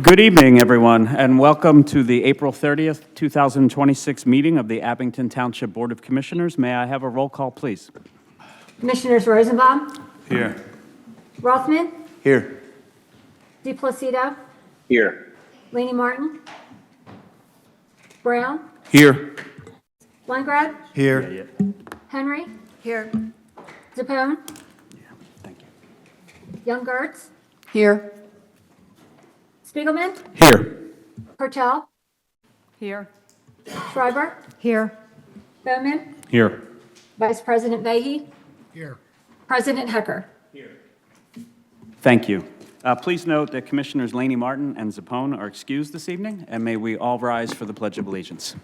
Good evening, everyone, and welcome to the April 30th, 2026 meeting of the Abington Township Board of Commissioners. May I have a roll call, please? Commissioners Rosenbaum, Here. Rothman, Here. DePlacido, Here. Laney Martin, Brown, Here. Weingrab, Here. Henry, Here. Zepone, Thank you. Young Gertz, Here. Spiegelman, Here. Hertel, Here. Schreiber, Here. Bowman, Here. Vice President Vahey, Here. President Hecker. Thank you. Please note that Commissioners Laney Martin and Zepone are excused this evening, and may we all rise for the Pledge of Allegiance.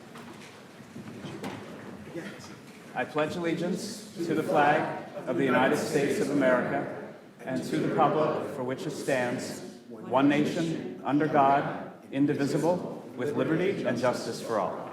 I pledge allegiance to the flag of the United States of America and to the republic for which it stands, one nation, under God, indivisible, with liberty and justice for all.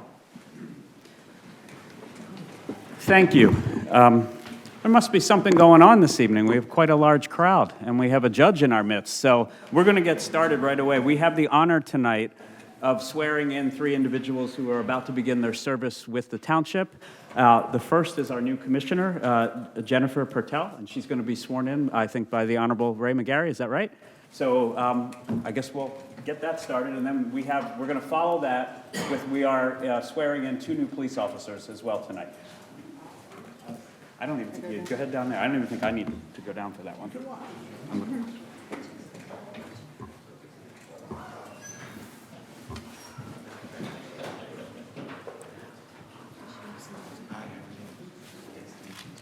Thank you. There must be something going on this evening. We have quite a large crowd, and we have a judge in our midst. So we're going to get started right away. We have the honor tonight of swearing in 3 individuals who are about to begin their service with the township. The first is our new commissioner, Jennifer Pertell, and she's going to be sworn in, I think, by the Honorable Ray McGarry. Is that right? So I guess we'll get that started, and then we're going to follow that with we are swearing in 2 new police officers as well tonight. I don't even think you go ahead down there. I don't even think I need to go down for that one.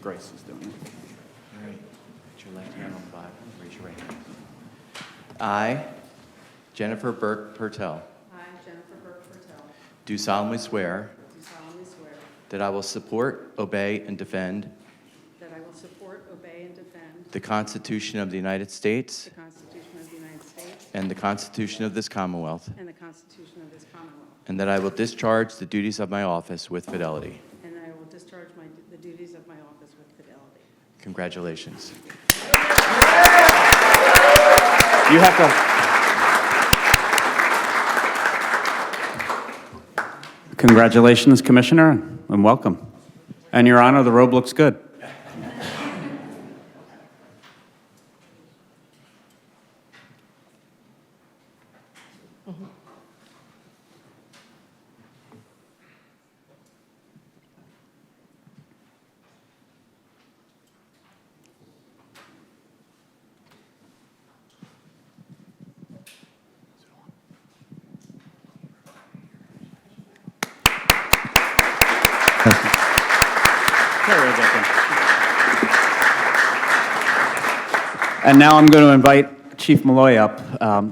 Grace is doing it. All right. Put your left hand on the Bible. Raise your right hand. I, Jennifer Burke Pertell, I, Jennifer Burke Pertell, do solemnly swear do solemnly swear that I will support, obey, and defend that I will support, obey, and defend the Constitution of the United States the Constitution of the United States and the Constitution of this Commonwealth, and the Constitution of this Commonwealth, and that I will discharge the duties of my office with fidelity. and I will discharge the duties of my office with fidelity. Congratulations. You have to. Congratulations, Commissioner, and welcome. And Your Honor, the robe looks good. And now I'm going to invite Chief Malloy up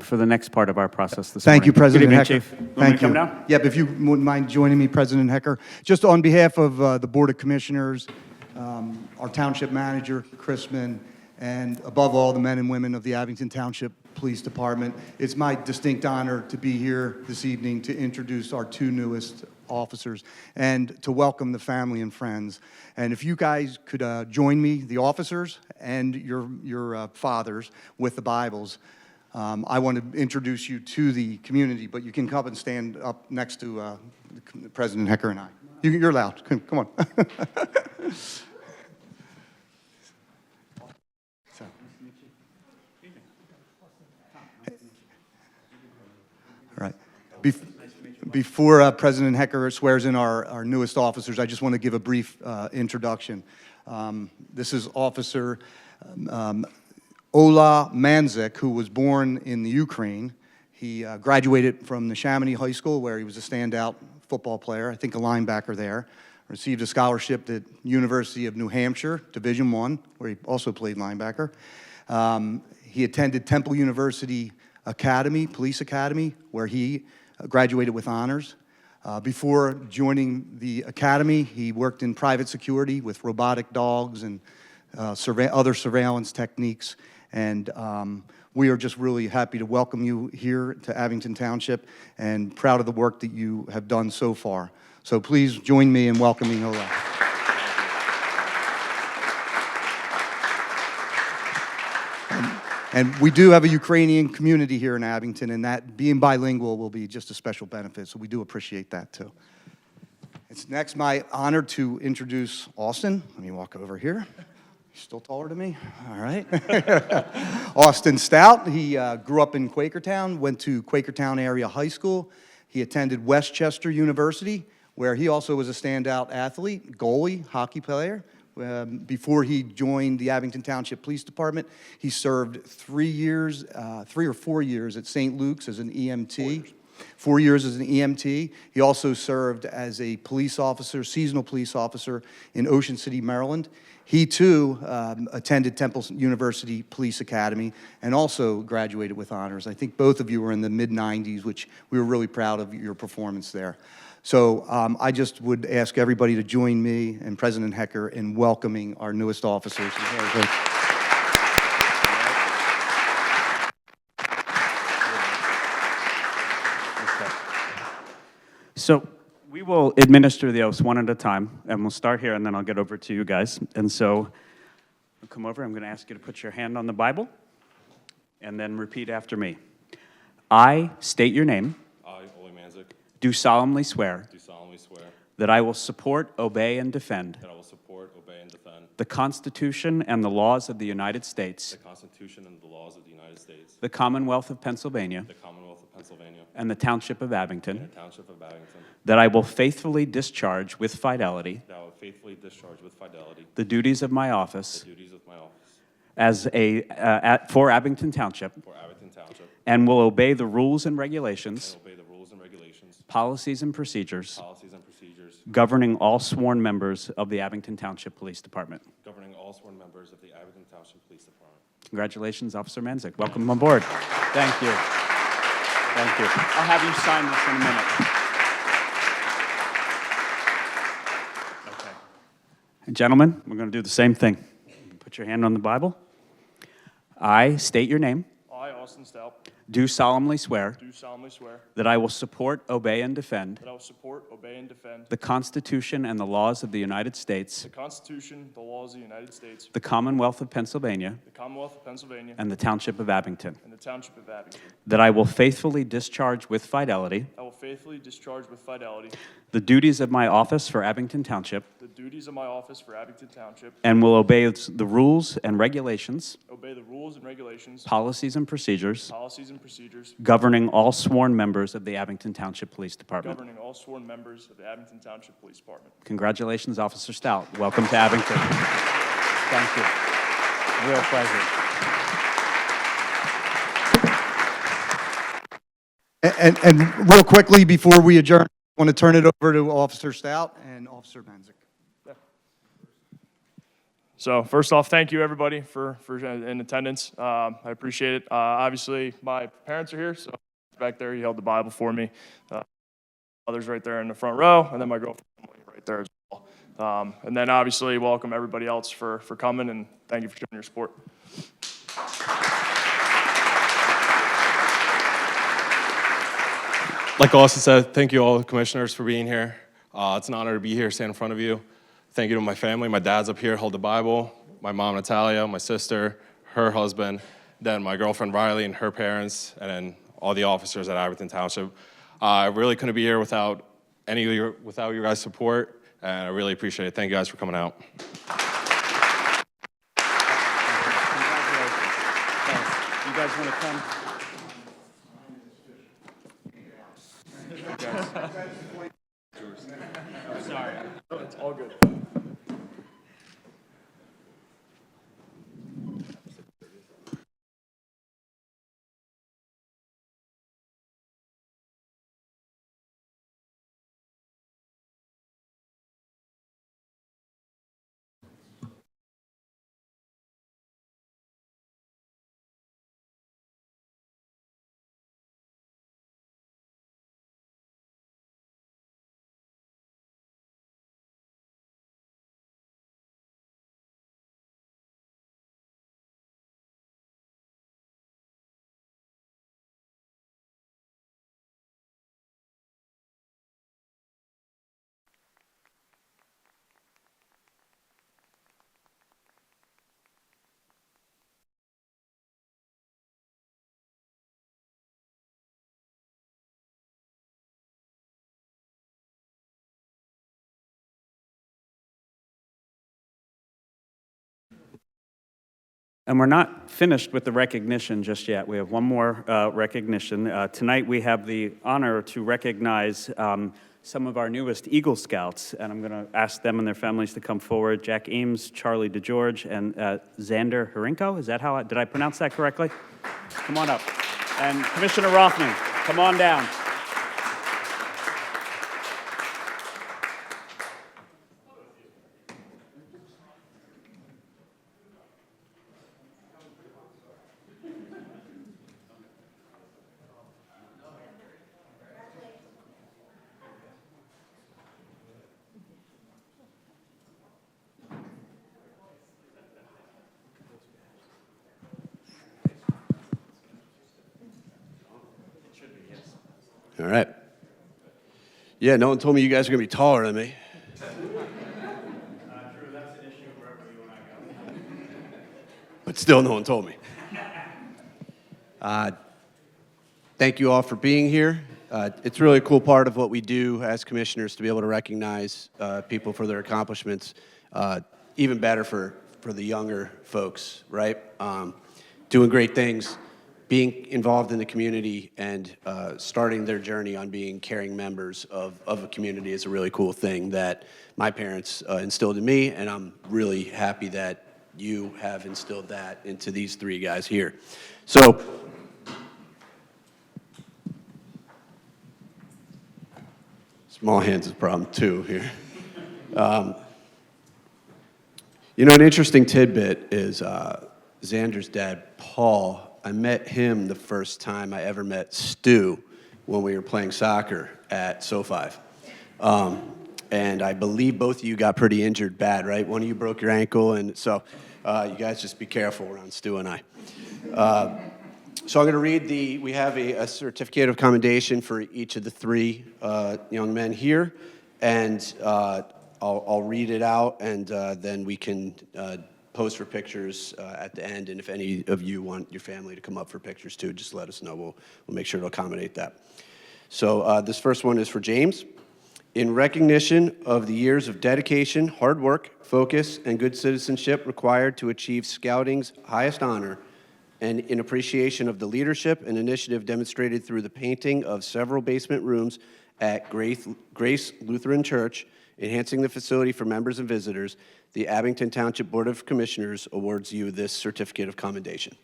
for the next part of our process this morning. Thank you, President Good Hecker. evening, Chief. Want me to Thank come you. down? Yep, if you wouldn't mind joining me, President Hecker. Just on behalf of the Board of Commissioners, our Township Manager, Chrisman, and above all, the men and women of the Abington Township Police Department, it's my distinct honor to be here this evening to introduce our 2 newest officers and to welcome the family and friends. And if you guys could join me, the officers and your fathers, with the Bibles, I want to introduce you to the community, but you can come and stand up next to President Hecker and I. You're loud. Come on. All right. Before President Hecker swears in our newest officers, I just want to give a brief introduction. This is Officer Ola Manzik, who was born in the Ukraine. He graduated from the Chamonix High School, where he was a standout football player, I think a linebacker there. Received a scholarship at University of New Hampshire, Division I, where he also played linebacker. He attended Temple University Academy, Police Academy, where he graduated with honors. Before joining the academy, he worked in private security with robotic dogs and other surveillance techniques. And we are just really happy to welcome you here to Abington Township and proud of the work that you have done so far. So please join me in welcoming Ola. And we do have a Ukrainian community here in Abington, and that being bilingual will be just a special benefit, so we do appreciate that too. It's next my honor to introduce Austin. Let me walk over here. You're still taller than me? All right. Austin Stout. He grew up in Quakertown, went to Quakertown Area High School. He attended Westchester University, where he also was a standout athlete, goalie, hockey player. Before he joined the Abington Township Police Department, he served 3 or 4 years at St. Luke's as an EMT. 4 years as an EMT. He also served as a police officer, seasonal police officer in Ocean City, Maryland. He too attended Temple University Police Academy and also graduated with honors. I think both of you were in the mid-90s, which we were really proud of your performance there. So I just would ask everybody to join me and President Hecker in welcoming our newest officers. So we will administer the oaths one at a time, and we'll start here, and then I'll get over to you guys. And so come over. I'm going to ask you to put your hand on the Bible, and then repeat after me. I state your name. I, Ole Manzik, Do solemnly swear do solemnly swear that I will support, obey, and defend that I will support, obey, and defend the Constitution and the laws of the United States, the Constitution and the laws of the United States, the Commonwealth of Pennsylvania, the Commonwealth of Pennsylvania, and the Township of and Abington, the Township of Abington, that I will faithfully discharge with fidelity that I will faithfully discharge with fidelity the duties of my the office duties of my office for Abington Township, for Abington Township, and will obey the rules and regulations, and obey the rules and regulations, policies and procedures policies and procedures governing all sworn members of the Abington Township Police Department. governing all sworn members of the Abington Township Police Department. Congratulations, Officer Manzik. Welcome on board. Thank you. Thank you. I'll have you sign this in a minute. Okay. And gentlemen, we're going to do the same thing. Put your hand on the Bible. I state your name. I, Austin Stout, Do solemnly swear do solemnly swear that I will support, obey, and defend that I will support, obey, and defend the Constitution and the laws of the United States, the Constitution, the laws of the United States, the Commonwealth of Pennsylvania, the Commonwealth of Pennsylvania, and the Township of Abington, and the Township of Abington. that I will faithfully discharge with fidelity I will faithfully discharge with fidelity the duties of my office for Abington Township, the duties of my office for Abington Township, and will obey the rules and regulations, obey the rules and regulations, policies and procedures policies and procedures governing all sworn members of the Abington Township Police Department. governing all sworn members of the Abington Township Police Department. Congratulations, Officer Stout. Welcome to Abington. Thank you. Real pleasure. And real quickly, before we adjourn, I want to turn it over to Officer Stout and Officer Manzik. So first off, thank you everybody for in attendance. I appreciate it. Obviously, my parents are here, so back there, he held the Bible for me. Others right there in the front row, and then my girlfriend right there as well. And then obviously, welcome everybody else for coming, and thank you for showing your support. Like Austin said, thank you all commissioners for being here. It's an honor to be here, stand in front of you. Thank you to my family. My dad's up here, hold the Bible. My mom, Natalia, my sister, her husband, then my girlfriend, Riley, and her parents, and then all the officers at Abington Township. I really couldn't be here without your guys' support, and I really appreciate it. Thank you guys for coming out. Congratulations. You guys want to come? It's all good. And we're not finished with the recognition just yet. We have one more recognition. Tonight we have the honor to recognize some of our newest Eagle Scouts, and I'm going to ask them and their families to come forward. Jack Eames, Charlie DeGeorge, and Xander Harinko. Is that how did I pronounce that correctly? Come on up. And Commissioner Rothman, come on down. All right. Yeah, no one told me you guys are going to be taller than me. But still, no one told me. Thank you all for being here. It's really a cool part of what we do as commissioners to be able to recognize people for their accomplishments. Even better for the younger folks, right? Doing great things, being involved in the community, and starting their journey on being caring members of a community is a really cool thing that my parents instilled in me, and I'm really happy that you have instilled that into these three guys here. So, small hands is a problem too here. You know, an interesting tidbit is Xander's dad, Paul. I met him the first time I ever met Stu when we were playing soccer at SoFi. And I believe both of you got pretty injured bad, right? One of you broke your ankle, and so you guys just be careful around Stu and I. So I'm going to read we have a certificate of commendation for each of the three young men here, and I'll read it out, and then we can pose for pictures at the end, and if any of you want your family to come up for pictures too, just let us know. We'll make sure to accommodate that. So this first one is for James. In recognition of the years of dedication, hard work, focus, and good citizenship required to achieve Scouting's highest honor, and in appreciation of the leadership and initiative demonstrated through the painting of several basement rooms at Grace Lutheran Church, enhancing the facility for members and visitors, the Abington Township Board of Commissioners awards you this certificate of commendation.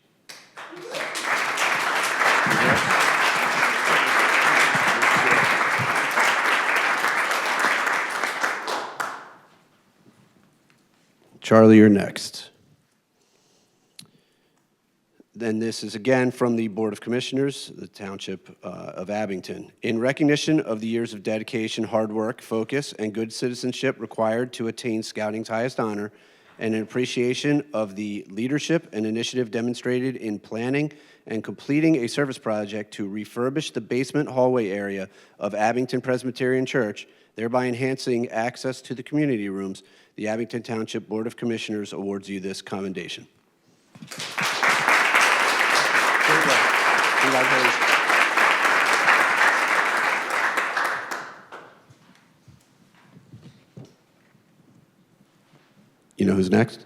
Charlie, you're next. Then this is again from the Board of Commissioners, the Township of Abington. In recognition of the years of dedication, hard work, focus, and good citizenship required to attain Scouting's highest honor, and in appreciation of the leadership and initiative demonstrated in planning and completing a service project to refurbish the basement hallway area of Abington Presbyterian Church, thereby enhancing access to the community rooms, the Abington Township Board of Commissioners awards you this commendation. Congratulations. You know who's next?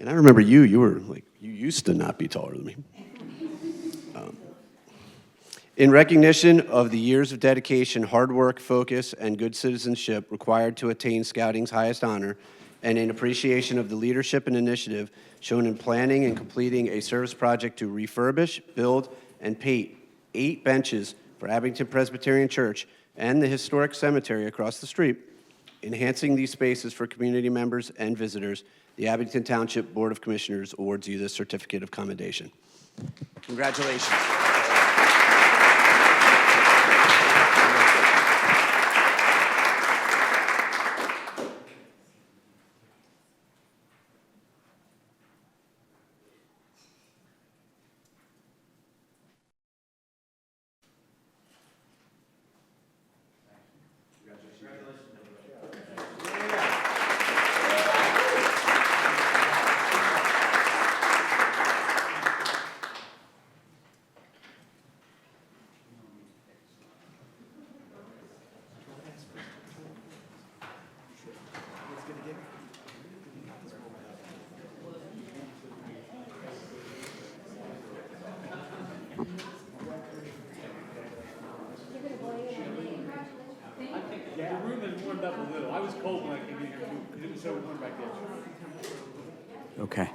And I remember you were like, you used to not be taller than me. In recognition of the years of dedication, hard work, focus, and good citizenship required to attain Scouting's highest honor, and in appreciation of the leadership and initiative shown in planning and completing a service project to refurbish, build, and paint 8 benches for Abington Presbyterian Church and the historic cemetery across the street, enhancing these spaces for community members and visitors, the Abington Township Board of Commissioners awards you this certificate of commendation. Congratulations. warmed up a little. I was cold when I came in here, too. It was so warm back there. Okay.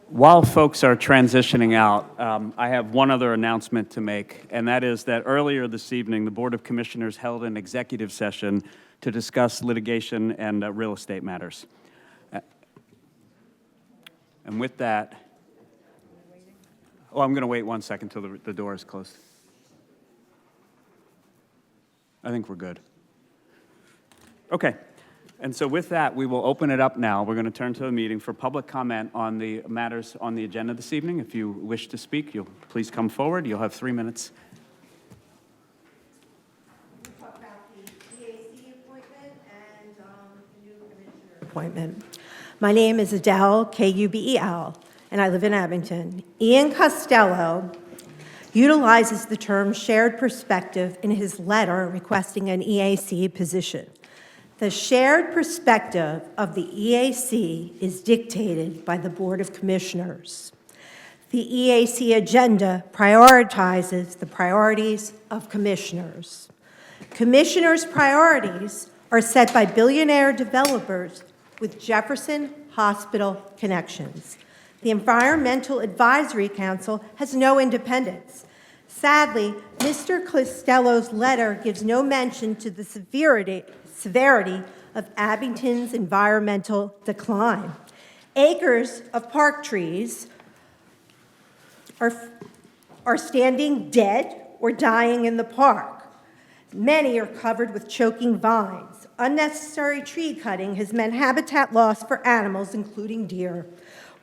While folks are transitioning out, I have one other announcement to make, and that is that earlier this evening, the Board of Commissioners held an executive session to discuss litigation and real estate matters. And with that, I'm going to wait 1 second till the door is closed. I think we're good. Okay. And so with that, we will open it up now. We're going to turn to the meeting for public comment on the matters on the agenda this evening. If you wish to speak, you'll please come forward. You'll have 3 minutes. Talk about the EAC appointment and the new commissioner appointment. My name is Adele, K-U-B-E-L, and I live in Abington. Ian Costello utilizes the term shared perspective in his letter requesting an EAC position. The shared perspective of the EAC is dictated by the Board of Commissioners. The EAC agenda prioritizes the priorities of commissioners. Commissioners' priorities are set by billionaire developers with Jefferson Hospital connections. The Environmental Advisory Council has no independence. Sadly, Mr. Costello's letter gives no mention to the severity of Abington's environmental decline. Acres of park trees are standing dead or dying in the park. Many are covered with choking vines. Unnecessary tree cutting has meant habitat loss for animals, including deer.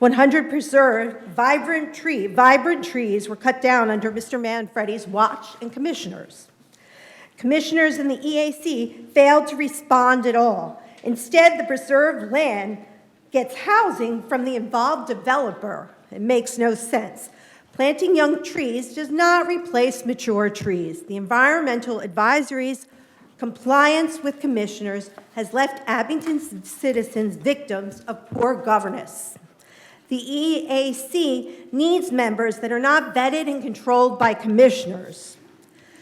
100 preserved, vibrant trees were cut down under Mr. Manfredi's watch and commissioners. Commissioners in the EAC failed to respond at all. Instead, the preserved land gets housing from the involved developer. It makes no sense. Planting young trees does not replace mature trees. The environmental advisory's compliance with commissioners has left Abington citizens victims of poor governance. The EAC needs members that are not vetted and controlled by commissioners.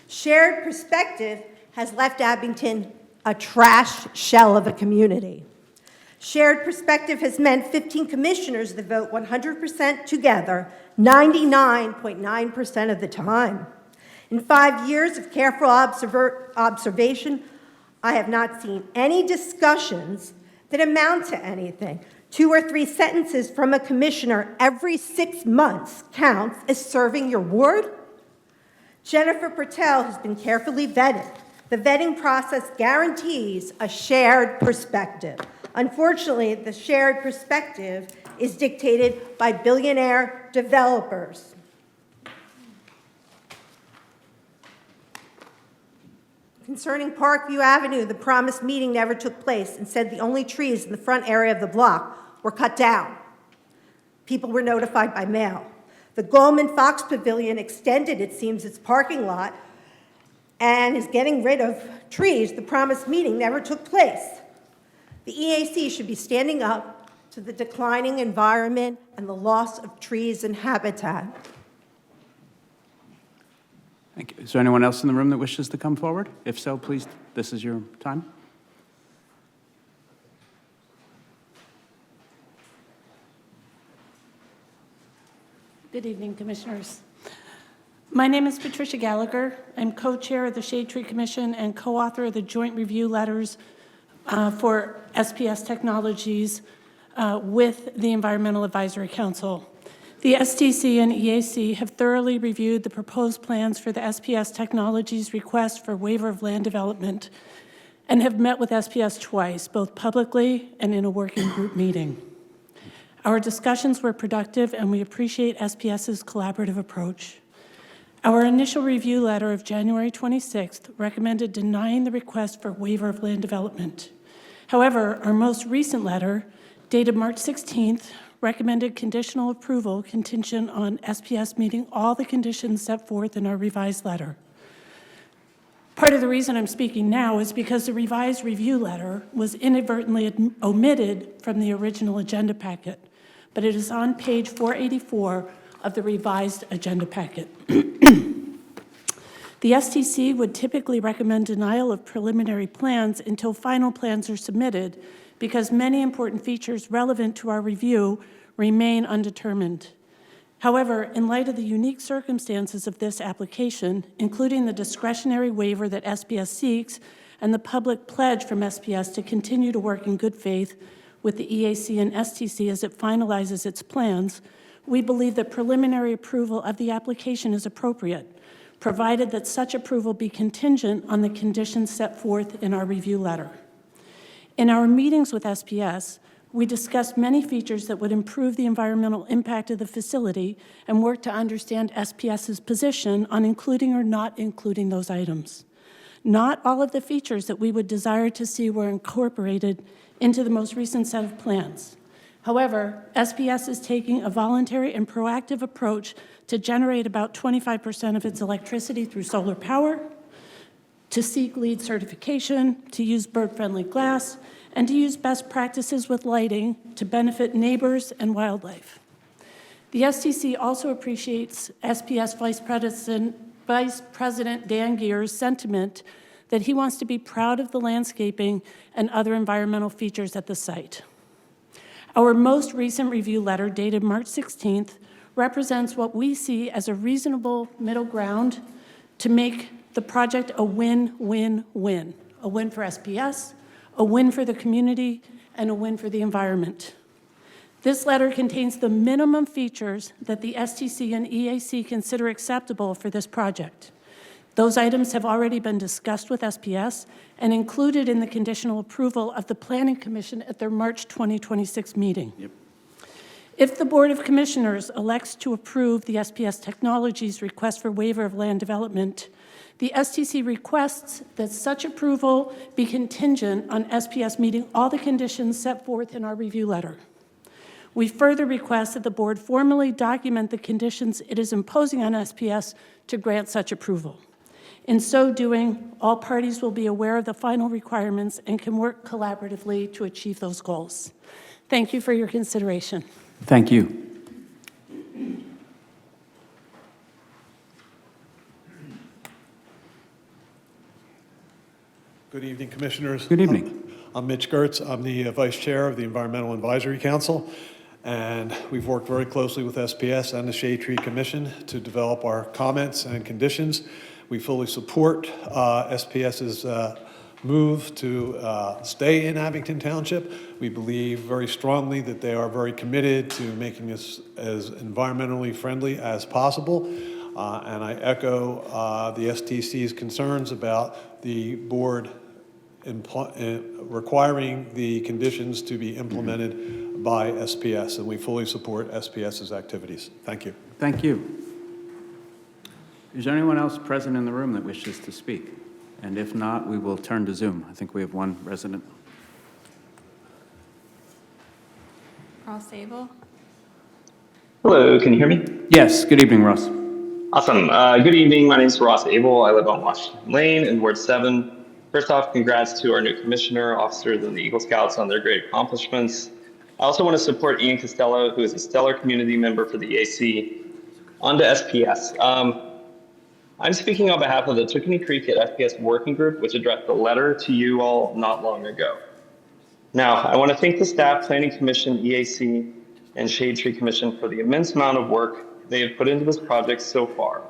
Shared perspective has left Abington a trash shell of a community. Shared perspective has meant 15 commissioners that vote 100% together 99.9% of the time. In 5 years of careful observation, I have not seen any discussions that amount to anything. 2 or 3 sentences from a commissioner every 6 months counts as serving your ward? Jennifer Pertel has been carefully vetted. The vetting process guarantees a shared perspective. Unfortunately, the shared perspective is dictated by billionaire developers. Concerning Parkview Avenue, the promised meeting never took place. Instead, the only trees in the front area of the block were cut down. People were notified by mail. The Goldman Fox Pavilion extended, it seems, its parking lot and is getting rid of trees. The promised meeting never took place. The EAC should be standing up to the declining environment and the loss of trees and habitat. Thank you. Is there anyone else in the room that wishes to come forward? If so, please, this is your time. Good evening, Commissioners. My name is Patricia Gallagher. I'm co-chair of the Shade Tree Commission and co-author of the joint review letters for SPS Technologies with the Environmental Advisory Council. The STC and EAC have thoroughly reviewed the proposed plans for the SPS Technologies request for waiver of land development and have met with SPS twice, both publicly and in a working group meeting. Our discussions were productive, and we appreciate SPS's collaborative approach. Our initial review letter of January 26th recommended denying the request for waiver of land development. However, our most recent letter, dated March 16th, recommended conditional approval contingent on SPS meeting all the conditions set forth in our revised letter. Part of the reason I'm speaking now is because the revised review letter was inadvertently omitted from the original agenda packet, but it is on page 484 of the revised agenda packet. The STC would typically recommend denial of preliminary plans until final plans are submitted because many important features relevant to our review remain undetermined. However, in light of the unique circumstances of this application, including the discretionary waiver that SPS seeks and the public pledge from SPS to continue to work in good faith with the EAC and STC as it finalizes its plans, we believe that preliminary approval of the application is appropriate, provided that such approval be contingent on the conditions set forth in our review letter. In our meetings with SPS, we discussed many features that would improve the environmental impact of the facility and worked to understand SPS's position on including or not including those items. Not all of the features that we would desire to see were incorporated into the most recent set of plans. However, SPS is taking a voluntary and proactive approach to generate about 25% of its electricity through solar power, to seek LEED certification, to use bird-friendly glass, and to use best practices with lighting to benefit neighbors and wildlife. The STC also appreciates SPS Vice President Dan Geer's sentiment that he wants to be proud of the landscaping and other environmental features at the site. Our most recent review letter, dated March 16th, represents what we see as a reasonable middle ground to make the project a win-win-win. A win for SPS, a win for the community, and a win for the environment. This letter contains the minimum features that the STC and EAC consider acceptable for this project. Those items have already been discussed with SPS and included in the conditional approval of the Planning Commission at their March 2026 meeting. Yep. If the Board of Commissioners elects to approve the SPS Technologies request for waiver of land development, the STC requests that such approval be contingent on SPS meeting all the conditions set forth in our review letter. We further request that the board formally document the conditions it is imposing on SPS to grant such approval. In so doing, all parties will be aware of the final requirements and can work collaboratively to achieve those goals. Thank you for your consideration. Thank you. Good evening, Commissioners. Good evening. I'm Mitch Gertz. I'm the Vice Chair of the Environmental Advisory Council, and we've worked very closely with SPS and the Shade Tree Commission to develop our comments and conditions. We fully support SPS's move to stay in Abington Township. We believe very strongly that they are very committed to making this as environmentally friendly as possible. And I echo the STC's concerns about the board requiring the conditions to be implemented by SPS, and we fully support SPS's activities. Thank you. Thank you. Is there anyone else present in the room that wishes to speak? And if not, we will turn to Zoom. I think we have one resident. Ross Abel. Hello, can you hear me? Yes, good evening, Ross. Awesome. Good evening. My name is Ross Abel. I live on Washington Lane in Ward 7. First off, congrats to our new commissioner, officers, and the Eagle Scouts on their great accomplishments. I also want to support Ian Costello, who is a stellar community member for the EAC. On to SPS. I'm speaking on behalf of the Tookoonee Creek at SPS Working Group, which addressed a letter to you all not long ago. Now, I want to thank the staff, Planning Commission, EAC, and Shade Tree Commission for the immense amount of work they have put into this project so far.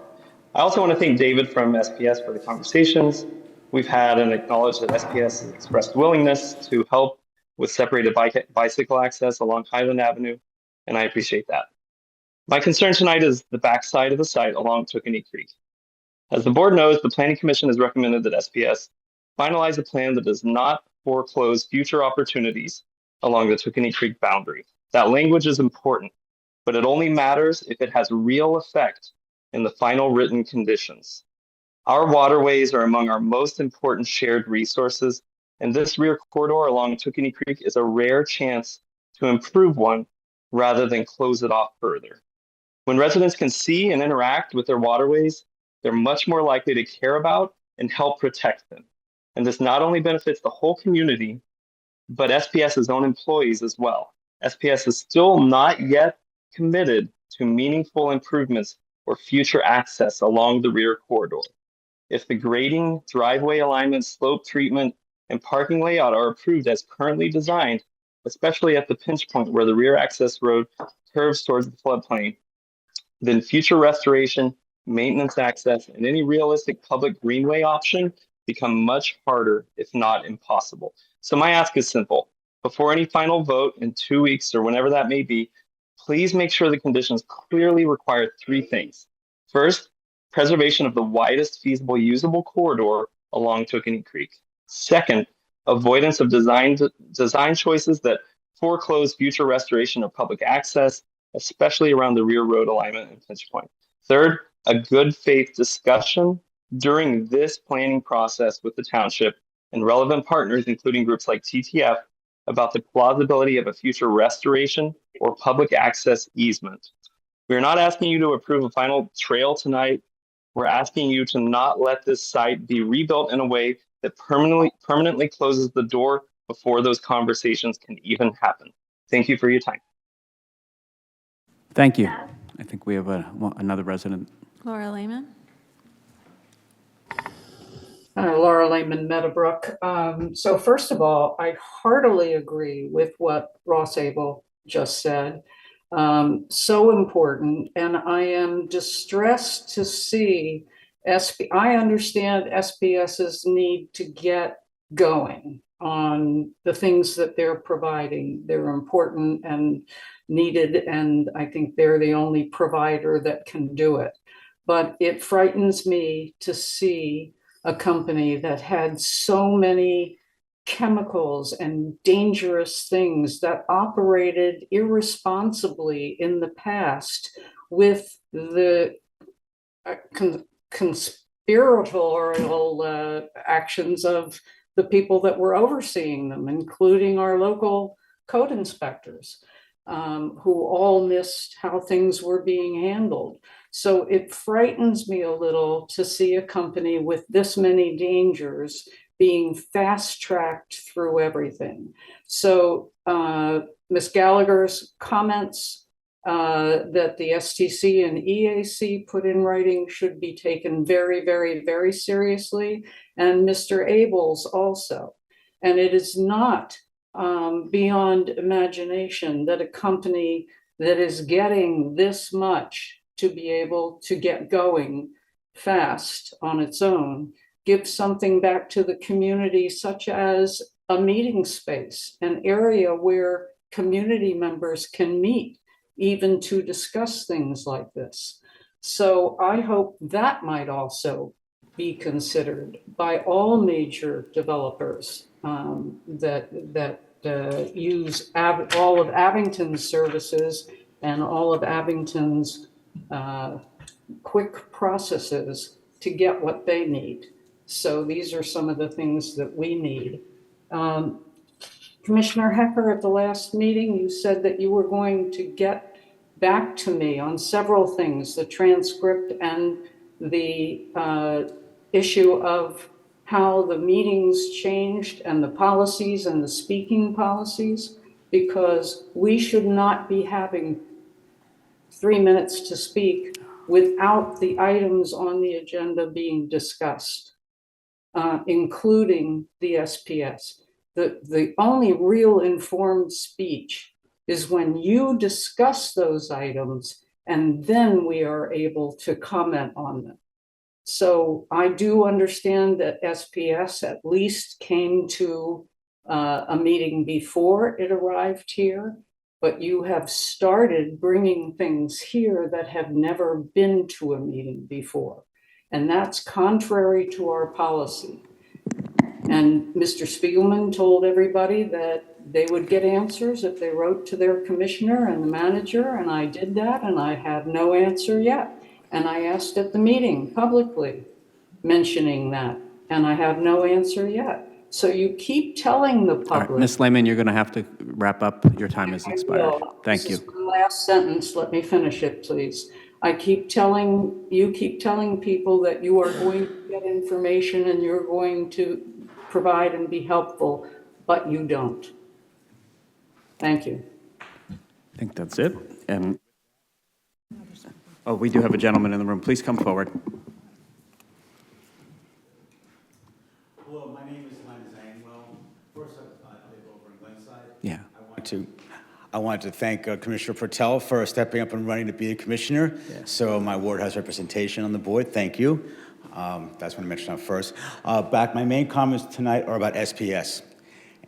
I also want to thank David from SPS for the conversations we've had and acknowledge that SPS has expressed willingness to help with separated bicycle access along Highland Avenue, and I appreciate that. My concern tonight is the backside of the site along Tookoonee Creek. As the board knows, the Planning Commission has recommended that SPS finalize a plan that does not foreclose future opportunities along the Tookoonee Creek boundary. That language is important, but it only matters if it has real effect in the final written conditions. Our waterways are among our most important shared resources, and this rear corridor along Tookoonee Creek is a rare chance to improve one rather than close it off further. When residents can see and interact with their waterways, they're much more likely to care about and help protect them. And this not only benefits the whole community, but SPS's own employees as well. SPS is still not yet committed to meaningful improvements or future access along the rear corridor. If the grading, driveway alignment, slope treatment, and parking layout are approved as currently designed, especially at the pinch point where the rear access road curves towards the floodplain, then future restoration, maintenance access, and any realistic public greenway option become much harder, if not impossible. So my ask is simple. Before any final vote in 2 weeks or whenever that may be, please make sure the conditions clearly require 3 things. First, preservation of the widest feasible usable corridor along Tookenny Creek. Second, avoidance of design choices that foreclose future restoration of public access, especially around the rear road alignment and pinch point. Third, a good faith discussion during this planning process with the township and relevant partners, including groups like TTF, about the plausibility of a future restoration or public access easement. We are not asking you to approve a final trail tonight. We're asking you to not let this site be rebuilt in a way that permanently closes the door before those conversations can even happen. Thank you for your time. Thank you. I think we have another resident. Laura Lehman. Laura Lehman, Meadowbrook. So first of all, I heartily agree with what Ross Abel just said. So important, and I am distressed to see I understand SPS's need to get going on the things that they're providing. They're important and needed, and I think they're the only provider that can do it. But it frightens me to see a company that had so many chemicals and dangerous things that operated irresponsibly in the past with the conspiratorial actions of the people that were overseeing them, including our local code inspectors, who all missed how things were being handled. So it frightens me a little to see a company with this many dangers being fast-tracked through everything. So Ms. Gallagher's comments that the STC and EAC put in writing should be taken very, very, very seriously, and Mr. Abel's also. And it is not beyond imagination that a company that is getting this much to be able to get going fast on its own give something back to the community, such as a meeting space, an area where community members can meet, even to discuss things like this. So I hope that might also be considered by all major developers that use all of Abington's services and all of Abington's quick processes to get what they need. So these are some of the things that we need. Commissioner Hecker, at the last meeting, you said that you were going to get back to me on several things, the transcript and the issue of how the meetings changed and the policies and the speaking policies, because we should not be having 3 minutes to speak without the items on the agenda being discussed, including the SPS. The only real informed speech is when you discuss those items and then we are able to comment on them. So I do understand that SPS at least came to a meeting before it arrived here, but you have started bringing things here that have never been to a meeting before. And that's contrary to our policy. And Mr. Spiegelman told everybody that they would get answers if they wrote to their commissioner and the manager, and I did that, and I have no answer yet. And I asked at the meeting publicly, mentioning that, and I have no answer yet. So you keep telling the All public. right, Ms. Lehman, you're going to have to wrap up. Your time has expired. Thank you. This is my last sentence. Let me finish it, please. You keep telling people that you are going to get information and you're going to provide and be helpful, but you don't. Thank you. I think that's it. And, oh, we do have a gentleman in the room. Please come forward. Yeah. I wanted to thank Commissioner Pertel for stepping up and running to be a commissioner. So my ward has representation on the board. Thank you. That's what I mentioned first. My main comments tonight are about SPS.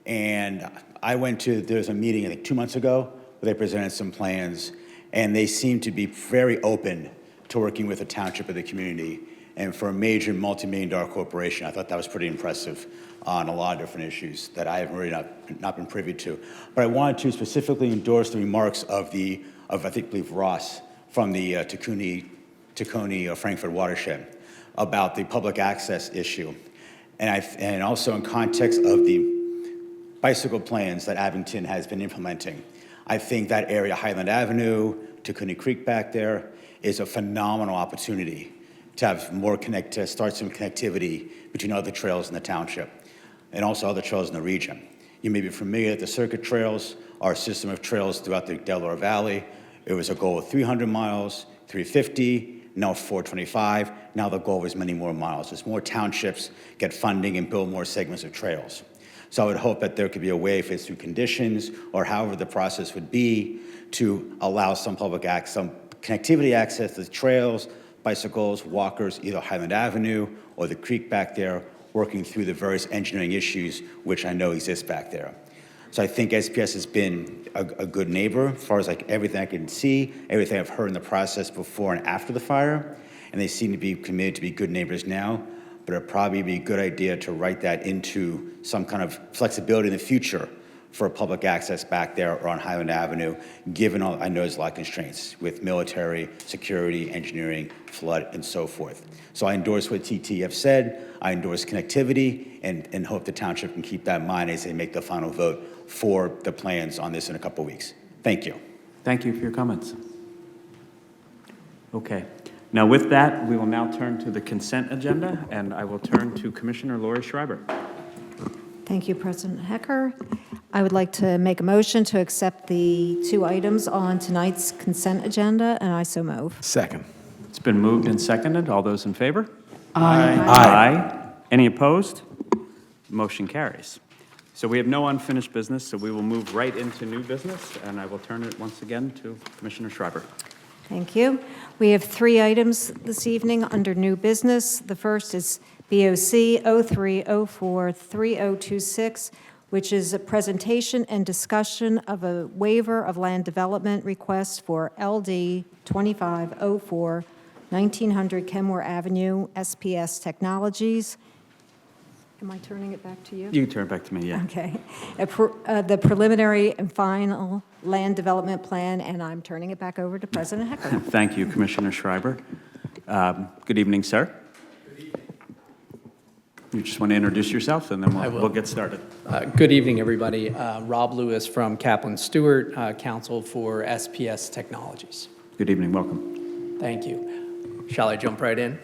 And there's a meeting, I think 2 months ago, where they presented some plans, and they seem to be very open to working with the township and the community. And for a major multi-million-dollar corporation, I thought that was pretty impressive on a lot of different issues that I have really not been privy to. But I wanted to specifically endorse the remarks of I believe Ross from the Tacony Frankfurt watershed about the public access issue. And also in context of the bicycle plans that Abington has been implementing. I think that area, Highland Avenue, Tacony Creek back there, is a phenomenal opportunity to have to start some connectivity between other trails in the township and also other trails in the region. You may be familiar that the circuit trails are a system of trails throughout the Delaware Valley. It was a goal of 300 miles, 350, now 425. Now the goal is many more miles as more townships get funding and build more segments of trails. So I would hope that there could be a way, if it's through conditions or however the process would be, to allow some some connectivity access to the trails, bicycles, walkers, either Highland Avenue or the creek back there, working through the various engineering issues which I know exist back there. So I think SPS has been a good neighbor as far as like everything I can see, everything I've heard in the process before and after the fire, and they seem to be committed to be good neighbors now, but it'd probably be a good idea to write that into some kind of flexibility in the future for public access back there or on Highland Avenue, given I know there's a lot of constraints with military, security, engineering, flood, and so forth. So I endorse what TT have said. I endorse connectivity and hope the township can keep that in mind as they make the final vote for the plans on this in a couple weeks. Thank you. Thank you for your comments. Okay. Now with that, we will now turn to the consent agenda, and I will turn to Commissioner Lori Schreiber. Thank you, President Hecker. I would like to make a motion to accept the 2 items on tonight's consent agenda, and I so move. Second. It's been moved and seconded. All those in favor? Aye. Aye. Any opposed? Motion carries. So we have no unfinished business, so we will move right into new business, and I will turn it once again to Commissioner Schreiber. Thank you. We have 3 items this evening under new business. The first is BOC 03043026, which is a presentation and discussion of a waiver of land development request for LD 2504 1900 Kenmore Avenue, SPS Technologies. Am I turning it back to you? You can turn it back to me, yeah. Okay. The preliminary and final land development plan, and I'm turning it back over to President Hecker. Thank you, Commissioner Schreiber. Good evening, sir. You just want to introduce yourself, and then we'll get started. Good evening, everybody. Rob Lewis from Kaplan Stewart, counsel for SPS Technologies. Good evening. Welcome. Thank you. Shall I jump right in?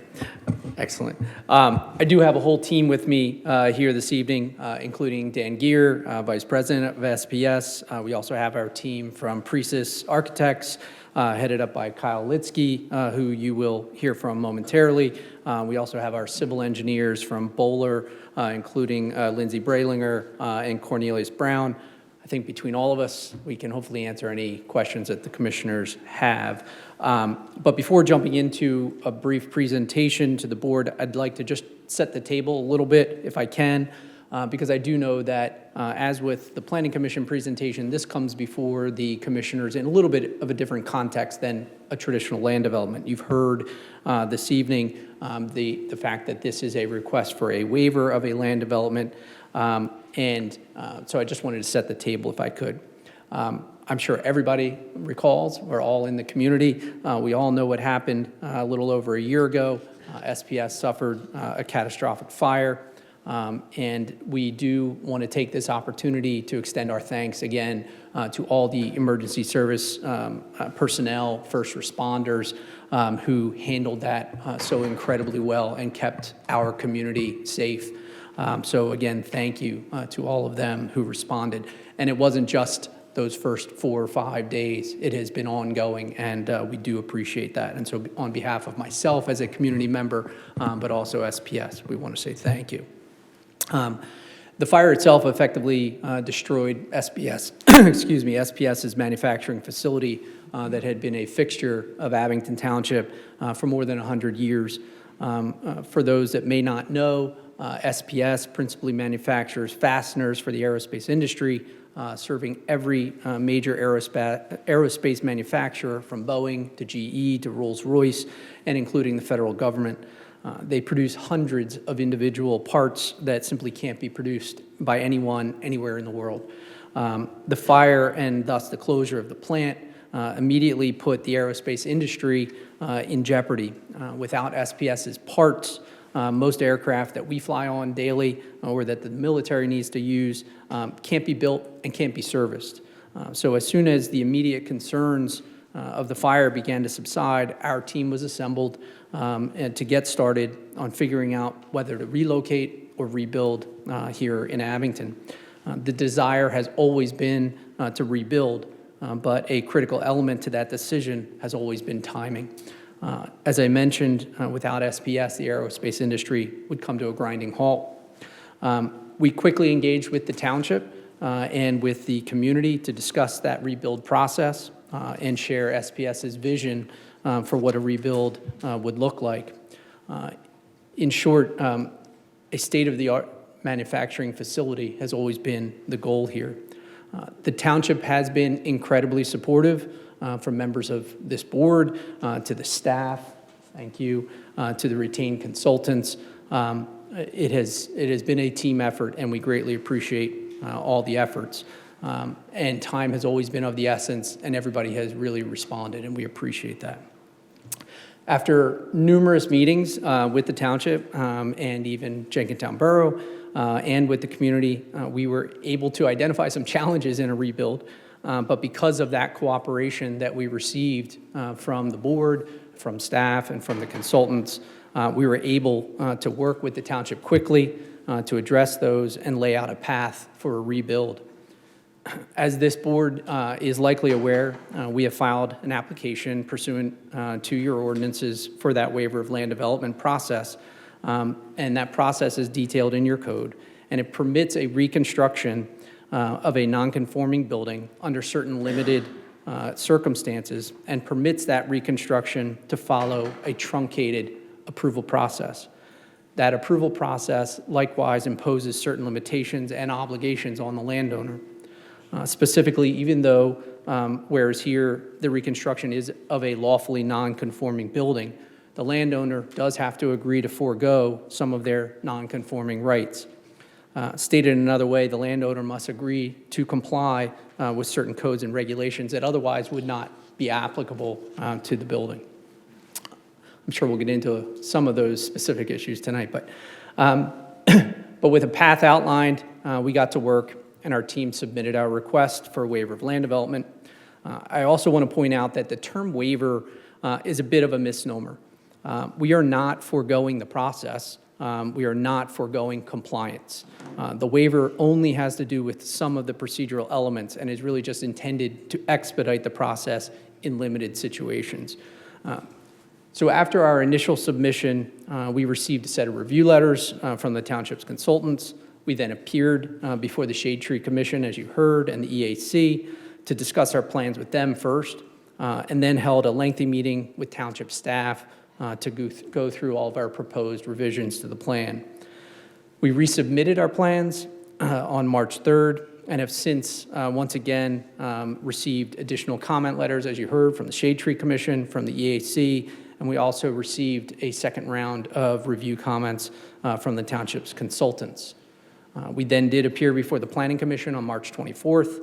Excellent. I do have a whole team with me here this evening, including Dan Gear, Vice President of SPS. We also have our team from Precis Architects, headed up by Kyle Litsky, who you will hear from momentarily. We also have our civil engineers from Bowler, including Lindsay Bralinger and Cornelius Brown. I think between all of us, we can hopefully answer any questions that the commissioners have. But before jumping into a brief presentation to the board, I'd like to just set the table a little bit, if I can, because I do know that, as with the Planning Commission presentation, this comes before the commissioners in a little bit of a different context than a traditional land development. You've heard this evening the fact that this is a request for a waiver of a land development. So I just wanted to set the table if I could. I'm sure everybody recalls, we're all in the community. We all know what happened a little over a year ago. SPS suffered a catastrophic fire. And we do want to take this opportunity to extend our thanks again to all the emergency service personnel, first responders who handled that so incredibly well and kept our community safe. So again, thank you to all of them who responded. And it wasn't just those first 4 or 5 days. It has been ongoing, and we do appreciate that. And so on behalf of myself as a community member, but also SPS, we want to say thank you. The fire itself effectively destroyed SPS, excuse me, SPS's manufacturing facility that had been a fixture of Abington Township for more than 100 years. For those that may not know, SPS principally manufactures fasteners for the aerospace industry, serving every major aerospace manufacturer from Boeing to GE to Rolls-Royce, and including the federal government. They produce hundreds of individual parts that simply can't be produced by anyone anywhere in the world. The fire and thus the closure of the plant immediately put the aerospace industry in jeopardy. Without SPS's parts, most aircraft that we fly on daily or that the military needs to use can't be built and can't be serviced. So as soon as the immediate concerns of the fire began to subside, our team was assembled and to get started on figuring out whether to relocate or rebuild here in Abington. The desire has always been to rebuild, but a critical element to that decision has always been timing. As I mentioned, without SPS, the aerospace industry would come to a grinding halt. We quickly engaged with the township and with the community to discuss that rebuild process and share SPS's vision for what a rebuild would look like. In short, a state-of-the-art manufacturing facility has always been the goal here. The township has been incredibly supportive from members of this board to the staff, thank you, to the retained consultants. It has been a team effort, and we greatly appreciate all the efforts. And time has always been of the essence, and everybody has really responded, and we appreciate that. After numerous meetings with the township and even Jenkintown Borough and with the community, we were able to identify some challenges in a rebuild. But because of that cooperation that we received from the board, from staff, and from the consultants, we were able to work with the township quickly to address those and lay out a path for a rebuild. As this board is likely aware, we have filed an application pursuant to your ordinances for that waiver of land development process, and that process is detailed in your code, and it permits a reconstruction of a non-conforming building under certain limited circumstances, and permits that reconstruction to follow a truncated approval process. That approval process likewise imposes certain limitations and obligations on the landowner. Specifically, even though, whereas here the reconstruction is of a lawfully non-conforming building, the landowner does have to agree to forego some of their non-conforming rights. Stated another way, the landowner must agree to comply with certain codes and regulations that otherwise would not be applicable to the building. I'm sure we'll get into some of those specific issues tonight, but with a path outlined, we got to work, and our team submitted our request for a waiver of land development. I also want to point out that the term waiver is a bit of a misnomer. We are not foregoing the process. We are not foregoing compliance. The waiver only has to do with some of the procedural elements and is really just intended to expedite the process in limited situations. So after our initial submission, we received a set of review letters from the township's consultants. We then appeared before the Shade Tree Commission, as you heard, and the EAC to discuss our plans with them first, and then held a lengthy meeting with township staff to go through all of our proposed revisions to the plan. We resubmitted our plans on March 3rd and have since, once again, received additional comment letters, as you heard, from the Shade Tree Commission, from the EAC, and we also received a second round of review comments from the township's consultants. We then did appear before the Planning Commission on March 24th.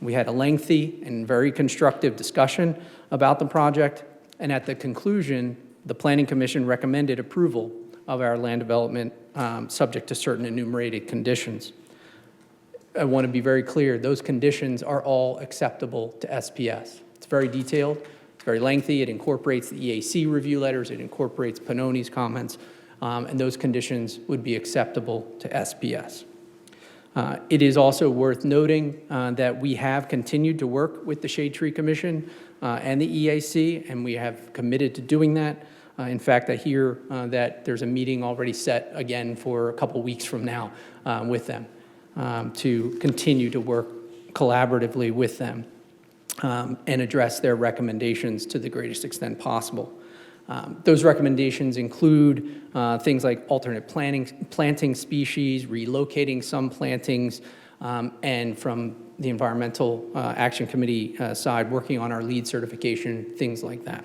We had a lengthy and very constructive discussion about the project, and at the conclusion, the Planning Commission recommended approval of our land development subject to certain enumerated conditions. I want to be very clear, those conditions are all acceptable to SPS. It's very detailed, it's very lengthy, it incorporates the EAC review letters, it incorporates Pannoni's comments, and those conditions would be acceptable to SPS. It is also worth noting that we have continued to work with the Shade Tree Commission and the EAC, and we have committed to doing that. In fact, I hear that there's a meeting already set again for a couple weeks from now with them. to continue to work collaboratively with them and address their recommendations to the greatest extent possible. Those recommendations include things like alternate planting species, relocating some plantings, and from the Environmental Action Committee side, working on our LEED certification, things like that.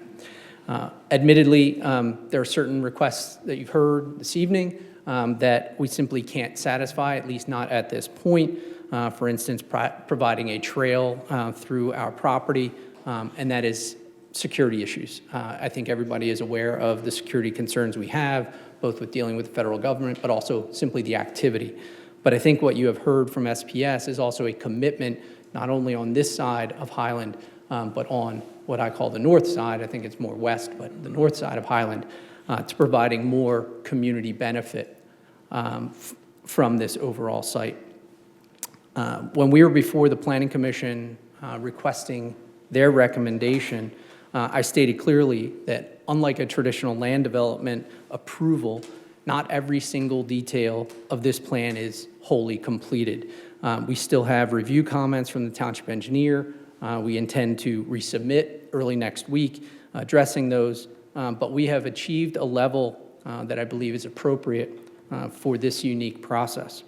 Admittedly, there are certain requests that you've heard this evening that we simply can't satisfy, at least not at this point. For instance, providing a trail through our property, and that is security issues. I think everybody is aware of the security concerns we have, both with dealing with the federal government, but also simply the activity. But I think what you have heard from SPS is also a commitment, not only on this side of Highland, but on what I call the north side. I think it's more west, but the north side of Highland, to providing more community benefit from this overall site. When we were before the Planning Commission requesting their recommendation, I stated clearly that unlike a traditional land development approval, not every single detail of this plan is wholly completed. We still have review comments from the township engineer. We intend to resubmit early next week addressing those, but we have achieved a level that I believe is appropriate for this unique process.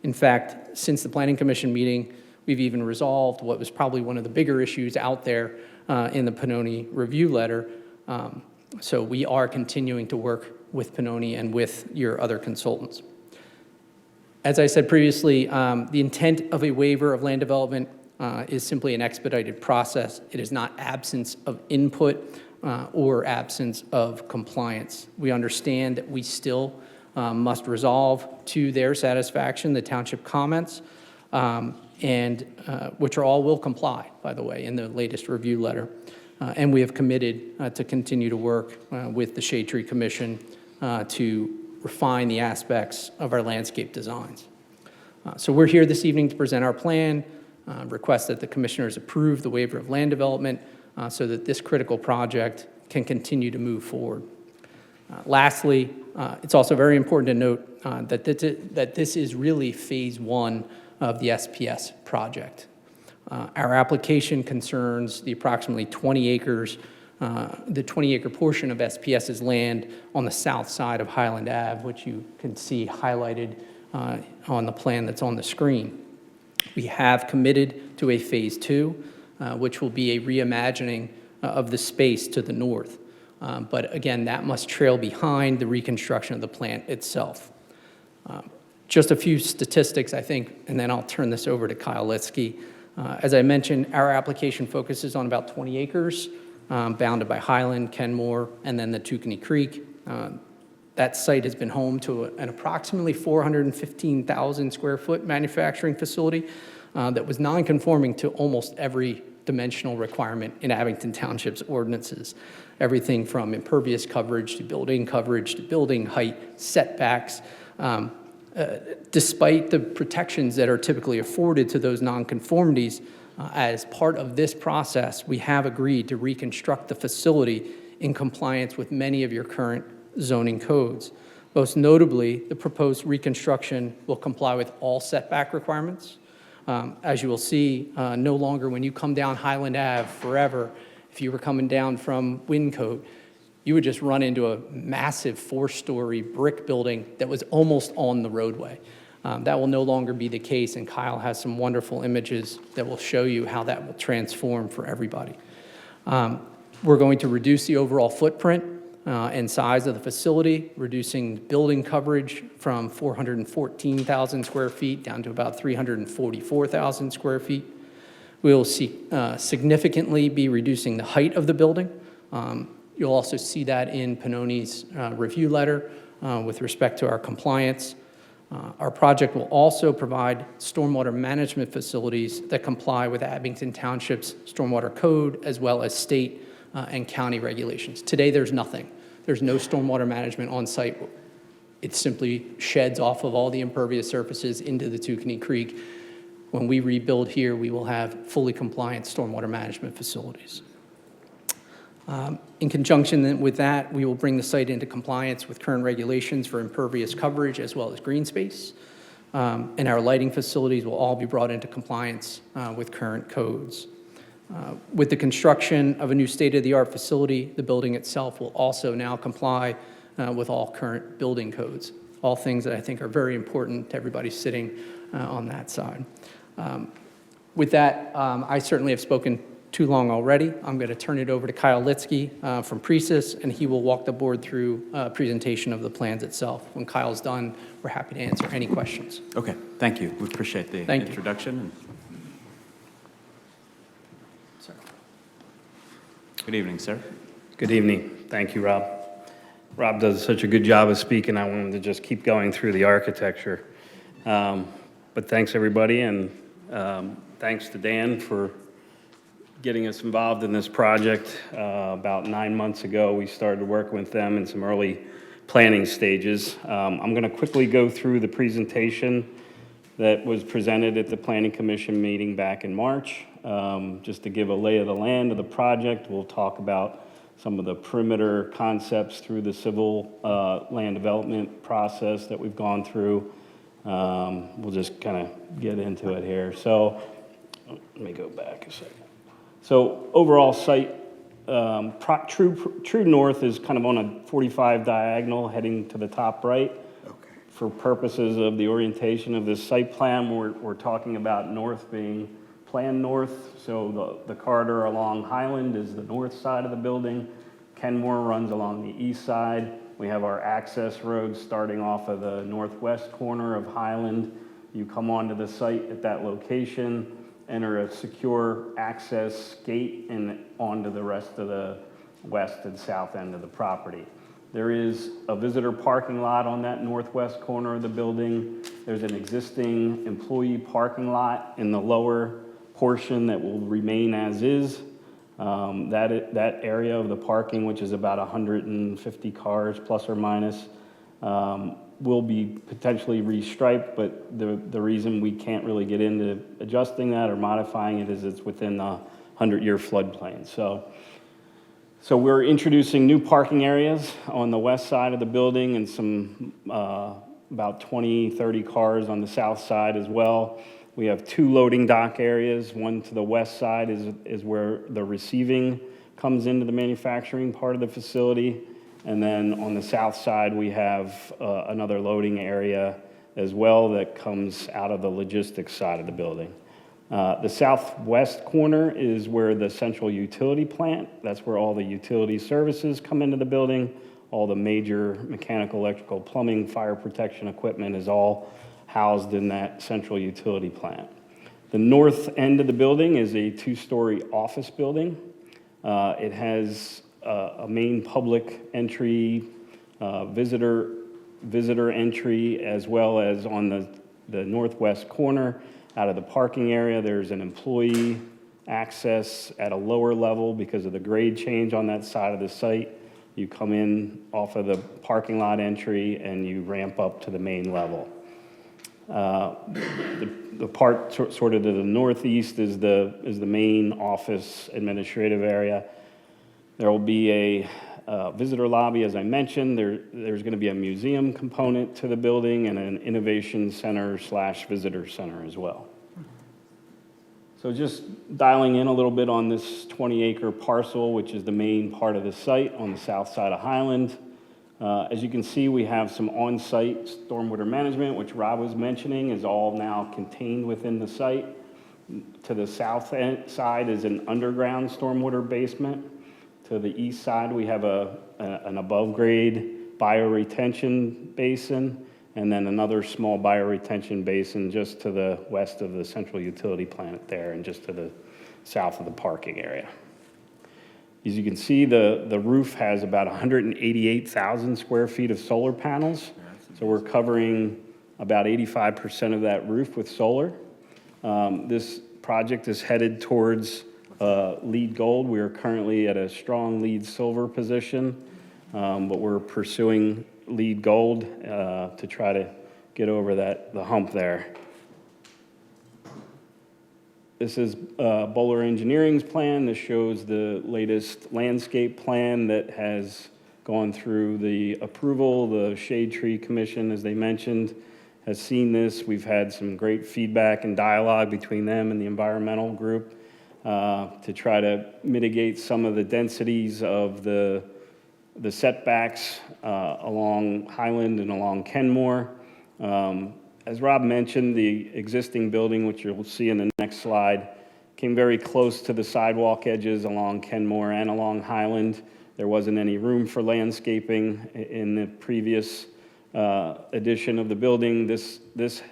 In fact, since the Planning Commission meeting, we've even resolved what was probably one of the bigger issues out there in the Pannoni review letter. So we are continuing to work with Pannoni and with your other consultants. As I said previously, the intent of a waiver of land development is simply an expedited process. It is not absence of input or absence of compliance. We understand that we still must resolve to their satisfaction the township comments, and which are all will comply, by the way, in the latest review letter. And we have committed to continue to work with the Shade Tree Commission to refine the aspects of our landscape designs. So we're here this evening to present our plan, request that the commissioners approve the waiver of land development so that this critical project can continue to move forward. Lastly, it's also very important to note that this is really phase one of the SPS project. Our application concerns the approximately 20 acres, the 20-acre portion of SPS's land on the south side of Highland Ave, which you can see highlighted on the plan that's on the screen. We have committed to a phase two, which will be a reimagining of the space to the north. But again, that must trail behind the reconstruction of the plant itself. Just a few statistics, I think, and then I'll turn this over to Kyle Litsky. As I mentioned, our application focuses on about 20 acres, bounded by Highland, Kenmore, and then the Tookaney Creek. That site has been home to an approximately 415,000 square foot manufacturing facility that was non-conforming to almost every dimensional requirement in Abington Township's ordinances. Everything from impervious coverage to building height, setbacks. Despite the protections that are typically afforded to those nonconformities, as part of this process, we have agreed to reconstruct the facility in compliance with many of your current zoning codes. Most notably, the proposed reconstruction will comply with all setback requirements. As you will see, no longer when you come down Highland Ave forever, if you were coming down from Wyncote, you would just run into a massive 4-story brick building that was almost on the roadway. That will no longer be the case, and Kyle has some wonderful images that will show you how that will transform for everybody. We're going to reduce the overall footprint and size of the facility, reducing building coverage from 414,000 square feet down to about 344,000 square feet. We will significantly be reducing the height of the building. You'll also see that in Pannoni's review letter with respect to our compliance. Our project will also provide stormwater management facilities that comply with Abington Township's stormwater code as well as state and county regulations. Today, there's nothing. There's no stormwater management on site. It simply sheds off of all the impervious surfaces into the Tookaney Creek. When we rebuild here, we will have fully compliant stormwater management facilities. In conjunction with that, we will bring the site into compliance with current regulations for impervious coverage as well as green space. and our lighting facilities will all be brought into compliance with current codes. With the construction of a new state-of-the-art facility, the building itself will also now comply with all current building codes, all things that I think are very important to everybody sitting on that side. With that, I certainly have spoken too long already. I'm going to turn it over to Kyle Litsky from Precis, and he will walk the board through a presentation of the plans itself. When Kyle's done, we're happy to answer any questions. Okay, thank you. We appreciate the Thank you. introduction. Sir. Good evening, sir. Good evening. Thank you, Rob. Rob does such a good job of speaking. I wanted to just keep going through the architecture. But thanks, everybody, and thanks to Dan for getting us involved in this project. About 9 months ago, we started working with them in some early planning stages. I'm going to quickly go through the presentation that was presented at the Planning Commission meeting back in March. Just to give a lay of the land of the project, we'll talk about some of the perimeter concepts through the civil land development process that we've gone through. We'll just kind of get into it here. So let me go back a second. So overall site, true north is kind of on a 45 diagonal heading to the top right. Okay. For purposes of the orientation of this site plan, we're talking about north being planned north. So the corridor along Highland is the north side of the building. Kenmore runs along the east side. We have our access road starting off of the northwest corner of Highland. You come onto the site at that location, enter a secure access gate, and onto the rest of the west and south end of the property. There is a visitor parking lot on that northwest corner of the building. There's an existing employee parking lot in the lower portion that will remain as is. That area of the parking, which is about 150 cars plus or minus, will be potentially restriped, but the reason we can't really get into adjusting that or modifying it is it's within the 100-year floodplain. So we're introducing new parking areas on the west side of the building and some about 20, 30 cars on the south side as well. We have 2 loading dock areas. One to the west side is where the receiving comes into the manufacturing part of the facility. And then on the south side, we have another loading area as well that comes out of the logistics side of the building. The southwest corner is where the central utility plant, that's where all the utility services come into the building. All the major mechanical, electrical, plumbing, fire protection equipment is all housed in that central utility plant. The north end of the building is a 2-story office building. It has a main public entry, visitor entry, as well as on the northwest corner out of the parking area, there's an employee access at a lower level because of the grade change on that side of the site. You come in off of the parking lot entry and you ramp up to the main level. The part sort of to the northeast is the main office administrative area. There will be a visitor lobby, as I mentioned. There's going to be a museum component to the building and an innovation center / visitor center as well. So just dialing in a little bit on this 20-acre parcel, which is the main part of the site on the south side of Highland. As you can see, we have some on-site stormwater management, which Rob was mentioning, is all now contained within the site. To the south side is an underground stormwater basement. To the east side, we have an above-grade bioretention basin, and then another small bioretention basin just to the west of the central utility plant there and just to the south of the parking area. As you can see, the roof has about 188,000 square feet of solar panels. So we're covering about 85% of that roof with solar. This project is headed towards LEED Gold. We are currently at a strong LEED Silver position, but we're pursuing LEED Gold to try to get over the hump there. This is Bowler Engineering's plan. This shows the latest landscape plan that has gone through the approval. The Shade Tree Commission, as they mentioned, has seen this. We've had some great feedback and dialogue between them and the environmental group to try to mitigate some of the densities of the setbacks along Highland and along Kenmore. As Rob mentioned, the existing building, which you'll see in the next slide, came very close to the sidewalk edges along Kenmore and along Highland. There wasn't any room for landscaping in the previous edition of the building. This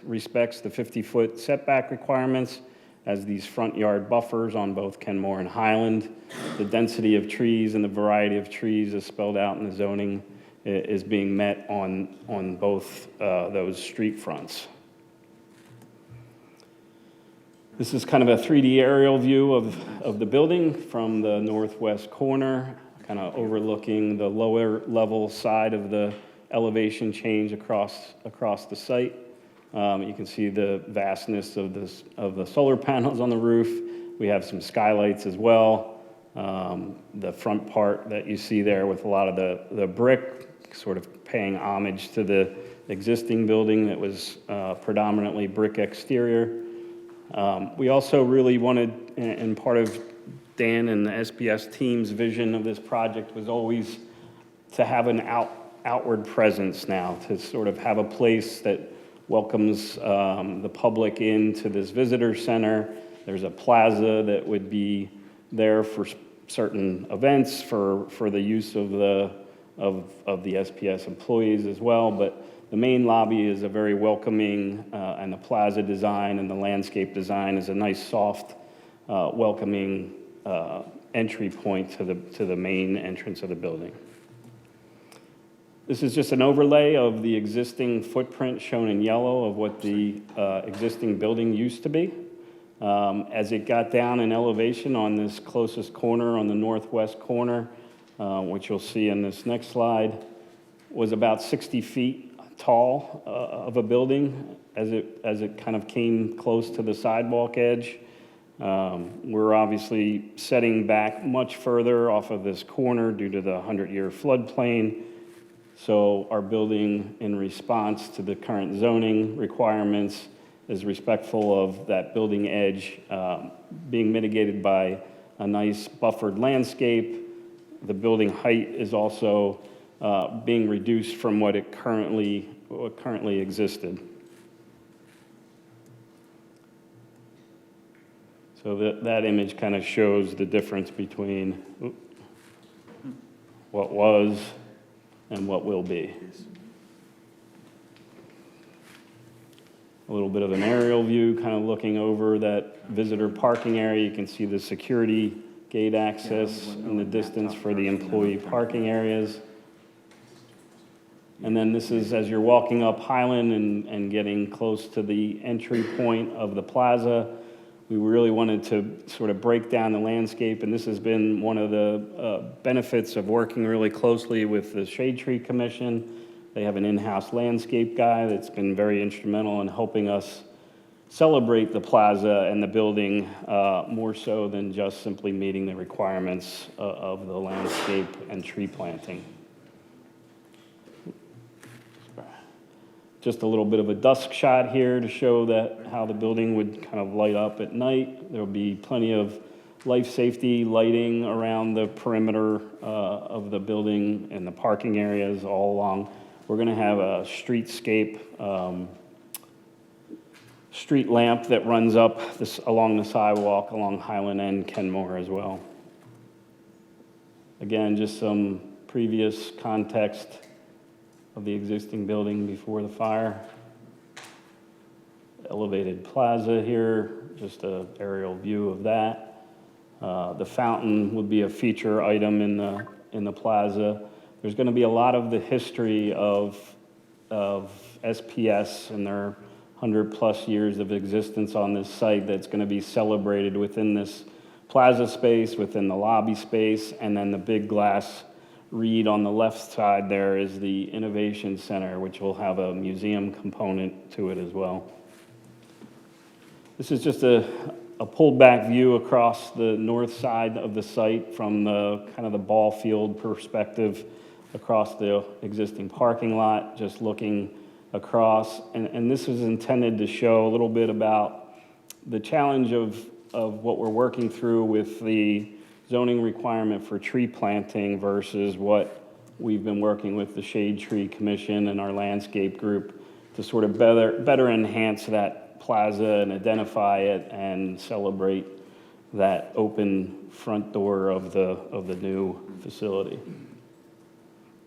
respects the 50-foot setback requirements as these front yard buffers on both Kenmore and Highland. The density of trees and the variety of trees as spelled out in the zoning is being met on both those street fronts. This is kind of a 3D aerial view of the building from the northwest corner, kind of overlooking the lower level side of the elevation change across the site. You can see the vastness of the solar panels on the roof. We have some skylights as well. The front part that you see there with a lot of the brick, sort of paying homage to the existing building that was predominantly brick exterior. We also really wanted, and part of Dan and the SPS team's vision of this project was always to have an outward presence now, to sort of have a place that welcomes the public into this visitor center. There's a plaza that would be there for certain events, for the use of the SPS employees as well, but the main lobby is a very welcoming, and the plaza design and the landscape design is a nice, soft, welcoming entry point to the main entrance of the building. This is just an overlay of the existing footprint shown in yellow of what the existing building used to be. As it got down in elevation on this closest corner, on the northwest corner, which you'll see in this next slide, was about 60 feet tall of a building as it kind of came close to the sidewalk edge. We're obviously setting back much further off of this corner due to the 100-year floodplain. So our building, in response to the current zoning requirements, is respectful of that building edge being mitigated by a nice buffered landscape. The building height is also being reduced from what currently existed. So that image kind of shows the difference between what was and what will be. A little bit of an aerial view, kind of looking over that visitor parking area. You can see the security gate access in the distance for the employee parking areas. And then this is as you're walking up Highland and getting close to the entry point of the plaza. We really wanted to sort of break down the landscape, and this has been one of the benefits of working really closely with the Shade Tree Commission. They have an in-house landscape guy that's been very instrumental in helping us celebrate the plaza and the building more so than just simply meeting the requirements of the landscape and tree planting. Just a little bit of a dusk shot here to show that how the building would kind of light up at night. There'll be plenty of life safety lighting around the perimeter of the building and the parking areas all along. We're going to have a streetscape street lamp that runs up along the sidewalk along Highland and Kenmore as well. Again, just some previous context of the existing building before the fire. Elevated plaza here, just an aerial view of that. The fountain would be a feature item in the plaza. There's going to be a lot of the history of SPS and their 100+ years of existence on this site that's going to be celebrated within this plaza space, within the lobby space, and then the big glass read on the left side there is the Innovation Center, which will have a museum component to it as well. This is just a pulled back view across the north side of the site from the kind of the ball field perspective across the existing parking lot, just looking across. And this is intended to show a little bit about the challenge of what we're working through with the zoning requirement for tree planting versus what we've been working with the Shade Tree Commission and our landscape group to sort of better enhance that plaza and identify it and celebrate that open front door of the new facility.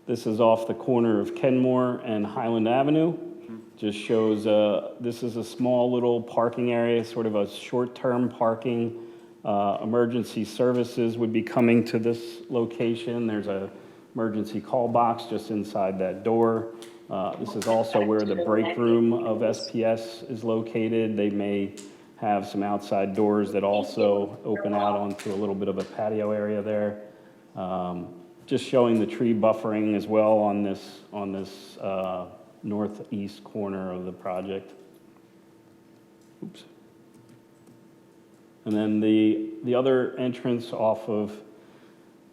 This is off the corner of Kenmore and Highland Avenue. Just shows, this is a small little parking area, sort of a short-term parking. Emergency services would be coming to this location. There's a emergency call box just inside that door. This is also where the break room of SPS is located. They may have some outside doors that also open out onto a little bit of a patio area there. Just showing the tree buffering as well on this northeast corner of the project. Oops. And then the other entrance off of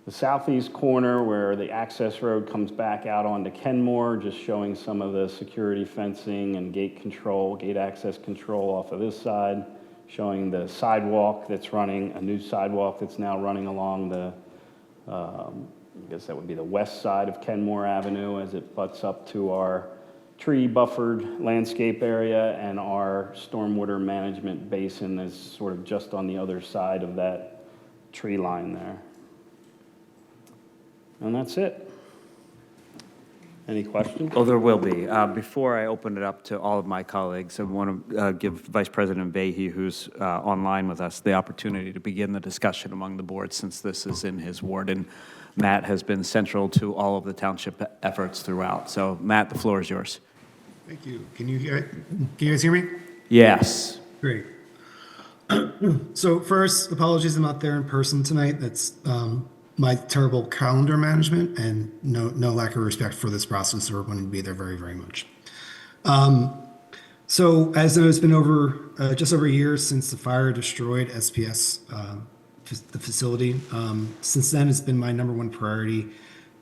the southeast corner where the access road comes back out onto Kenmore, just showing some of the security fencing and gate access control off of this side, showing the sidewalk that's running, a new sidewalk that's now running along the, I guess that would be the west side of Kenmore Avenue as it butts up to our tree buffered landscape area, and our stormwater management basin is sort of just on the other side of that tree line there. And that's it. Any questions? Oh, there will be. Before I open it up to all of my colleagues, I want to give Vice President Vahey, who's online with us, the opportunity to begin the discussion among the board since this is in his ward. And Matt has been central to all of the township efforts throughout. So, Matt, the floor is yours. Thank you. Can you guys hear me? Yes. Great. So first, apologies I'm not there in person tonight. That's my terrible calendar management and no lack of respect for this process. So we're going to be there very, very much. So as I know, it's been just over a year since the fire destroyed SPS, the facility. Since then, it's been my #1 priority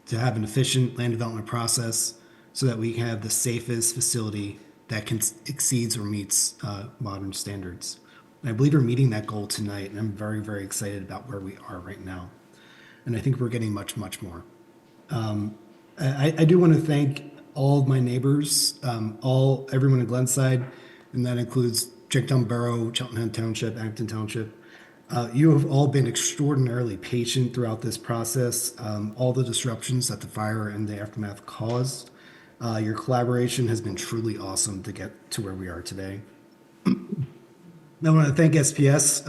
to have an efficient land development process so that we have the safest facility that exceeds or meets modern standards. And I believe we're meeting that goal tonight, and I'm very, very excited about where we are right now. And I think we're getting much, much more. I do want to thank all of my neighbors, everyone in Glenside, and that includes Jenkintown Borough, Cheltenham Township, Acton Township. You have all been extraordinarily patient throughout this process, all the disruptions that the fire and the aftermath caused. Your collaboration has been truly awesome to get to where we are today. I want to thank SPS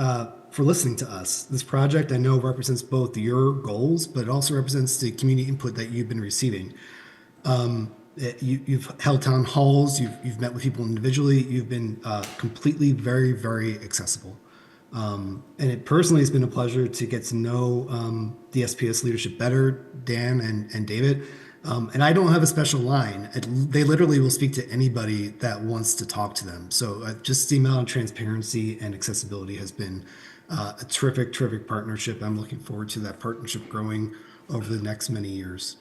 for listening to us. This project, I know, represents both your goals, but it also represents the community input that you've been receiving. You've held town halls, you've met with people individually, you've been completely very, very accessible. And it personally has been a pleasure to get to know the SPS leadership better, Dan and David. And I don't have a special line. They literally will speak to anybody that wants to talk to them. So just the amount of transparency and accessibility has been a terrific, terrific partnership. I'm looking forward to that partnership growing over the next many years.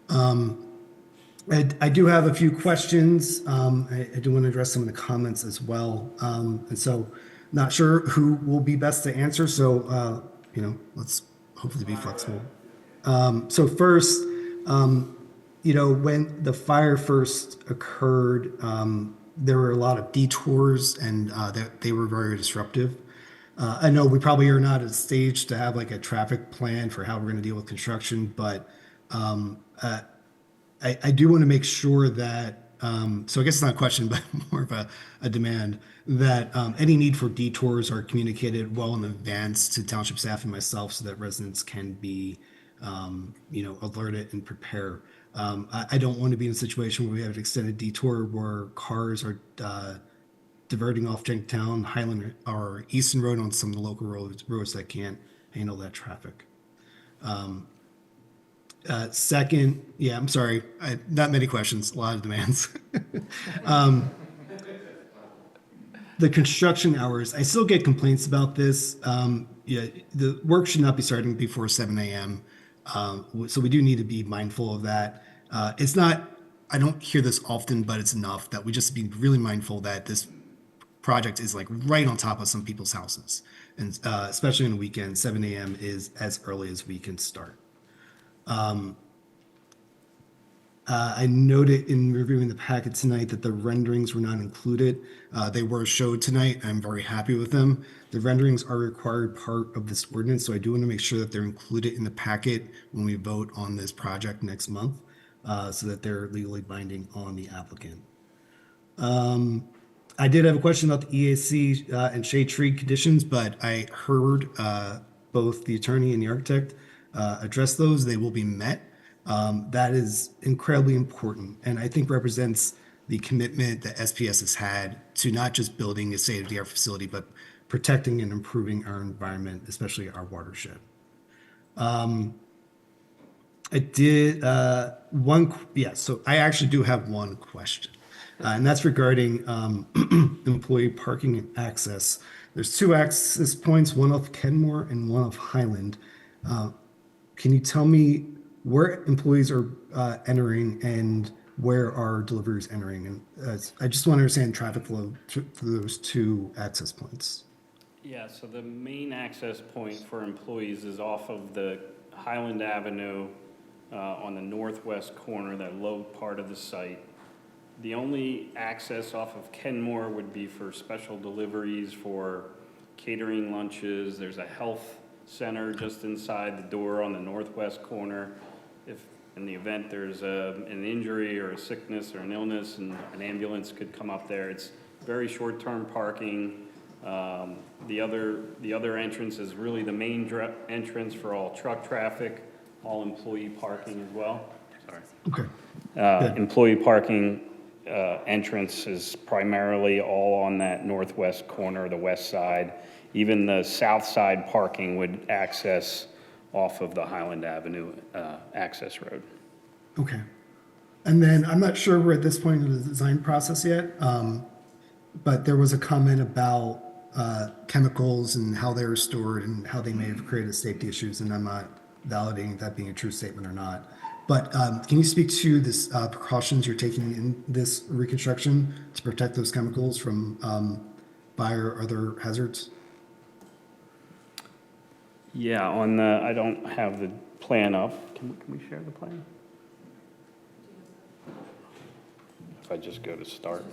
I do have a few questions. I do want to address some of the comments as well. And so not sure who will be best to answer. So, let's hopefully be flexible. So first, when the fire first occurred, there were a lot of detours and they were very disruptive. I know we probably are not at a stage to have like a traffic plan for how we're going to deal with construction, but I do want to make sure that, so I guess it's not a question, but more of a demand, that any need for detours are communicated well in advance to township staff and myself so that residents can be alerted and prepare. I don't want to be in a situation where we have an extended detour where cars are diverting off Jenkintown, Highland, or Easton Road on some of the local roads that can't handle that traffic. Second, I'm sorry, not many questions, a lot of demands. The construction hours, I still get complaints about this. The work should not be starting before 7 a.m. So we do need to be mindful of that. It's not I don't hear this often, but it's enough that we just be really mindful that this project is like right on top of some people's houses. And especially on the weekend, 7 a.m. is as early as we can start. I noted in reviewing the packet tonight that the renderings were not included. They were showed tonight. I'm very happy with them. The renderings are a required part of this ordinance, so I do want to make sure that they're included in the packet when we vote on this project next month, so that they're legally binding on the applicant. I did have a question about the EAC and shade tree conditions, but I heard both the attorney and the architect address those. They will be met. That is incredibly important, and I think represents the commitment that SPS has had to not just building a state-of-the-art facility, but protecting and improving our environment, especially our watershed. I did so I actually do have one question, and that's regarding employee parking and access. There's two access points, one off Kenmore and one off Highland. Can you tell me where employees are entering and where are deliveries entering? And I just want to understand traffic flow through those two access points. Yeah, so the main access point for employees is off of the Highland Avenue on the northwest corner, that low part of the site. The only access off of Kenmore would be for special deliveries for catering lunches. There's a health center just inside the door on the northwest corner. If in the event there's an injury or a sickness or an illness, and an ambulance could come up there. It's very short-term parking. The other entrance is really the main entrance for all truck traffic, all employee parking as well. Sorry. Okay. Employee parking entrance is primarily all on that northwest corner, the west side. Even the south side parking would access off of the Highland Avenue access road. Okay. And then I'm not sure we're at this point in the design process yet, but there was a comment about chemicals and how they were stored and how they may have created safety issues, and I'm not validating that being a true statement or not. But can you speak to this precautions you're taking in this reconstruction to protect those chemicals from fire or other hazards? Yeah, on the, I don't have the plan up. Can we share the plan? If I just go to start.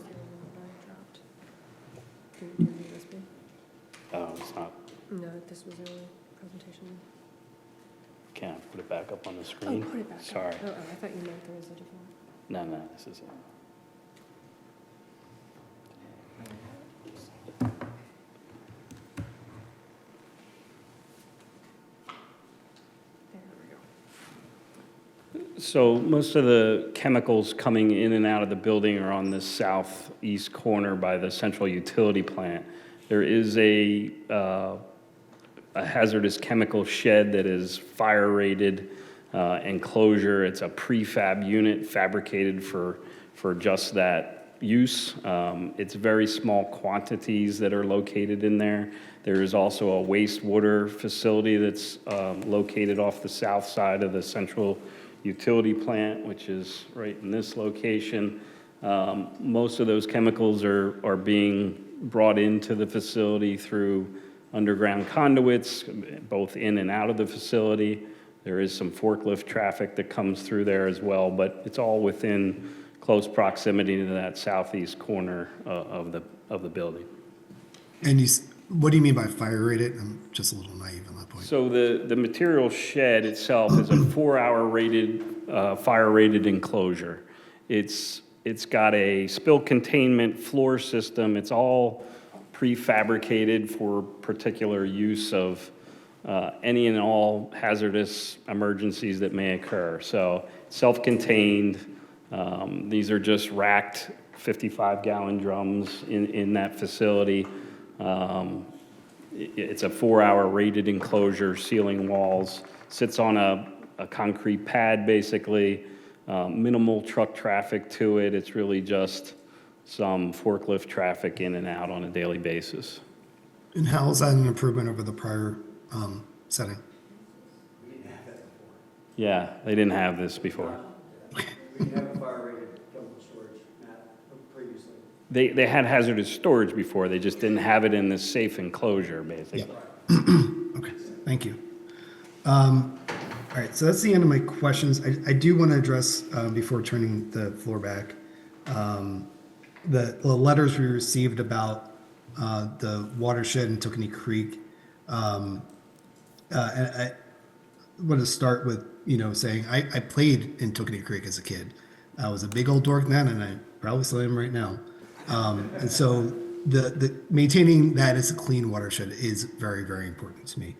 Oh, it's not. No, this was a presentation. Can I put it back up on the screen? Oh, put it back. Sorry. Oh, I thought you meant there was a different one. No, this is it. So most of the chemicals coming in and out of the building are on the southeast corner by the central utility plant. There is a hazardous chemical shed that is fire rated enclosure. It's a prefab unit fabricated for just that use. It's very small quantities that are located in there. There is also a wastewater facility that's located off the south side of the central utility plant, which is right in this location. Most of those chemicals are being brought into the facility through underground conduits, both in and out of the facility. There is some forklift traffic that comes through there as well, but it's all within close proximity to that southeast corner of the building. And what do you mean by fire rated? I'm just a little naive on that point. So the material shed itself is a 4-hour rated, fire rated enclosure. It's got a spill containment floor system. It's all prefabricated for particular use of any and all hazardous emergencies that may occur. So self-contained, these are just racked 55-gallon drums in that facility. It's a 4-hour rated enclosure, ceiling walls, sits on a concrete pad basically, minimal truck traffic to it. It's really just some forklift traffic in and out on a daily basis. And how is that an improvement over the prior setting? Yeah, they didn't have this before. they had hazardous storage before, they just didn't have it in this safe enclosure, basically. Okay, thank you. All right, so that's the end of my questions. I do want to address, before turning the floor back, the letters we received about the watershed in Tokenie Creek. And I want to start with, saying I played in Tokenie Creek as a kid. I was a big old dork then, and I probably still am right now. And so the maintaining that as a clean watershed is very, very important to me.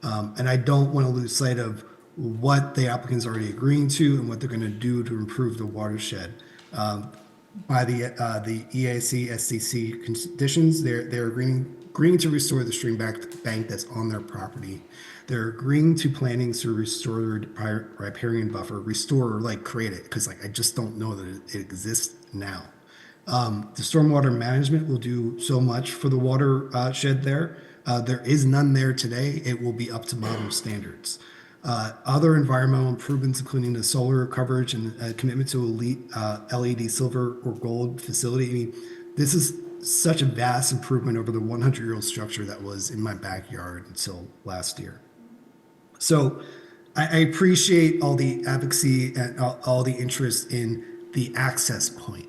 And I don't want to lose sight of what the applicant's already agreeing to and what they're going to do to improve the watershed. By the EAC SCC conditions, they're agreeing to restore the stream bank that's on their property. They're agreeing to plantings to restore the riparian buffer, restore or like create it, because like I just don't know that it exists now. The stormwater management will do so much for the watershed there. There is none there today. It will be up to modern standards. Other environmental improvements, including the solar coverage and a commitment to elite LED silver or gold facility. I mean, this is such a vast improvement over the 100-year-old structure that was in my backyard until last year. So I appreciate all the advocacy and all the interest in the access point.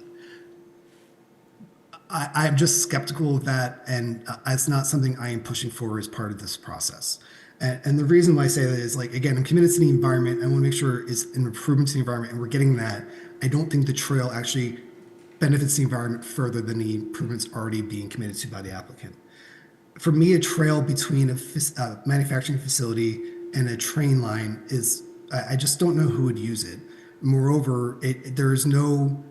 I'm just skeptical of that, and it's not something I am pushing for as part of this process. And the reason why I say that is, like, again, I'm committed to the environment. I want to make sure it's an improvement to the environment, and we're getting that. I don't think the trail actually benefits the environment further than the improvements already being committed to by the applicant. For me, a trail between a manufacturing facility and a train line is, I just don't know who would use it. Moreover, there is no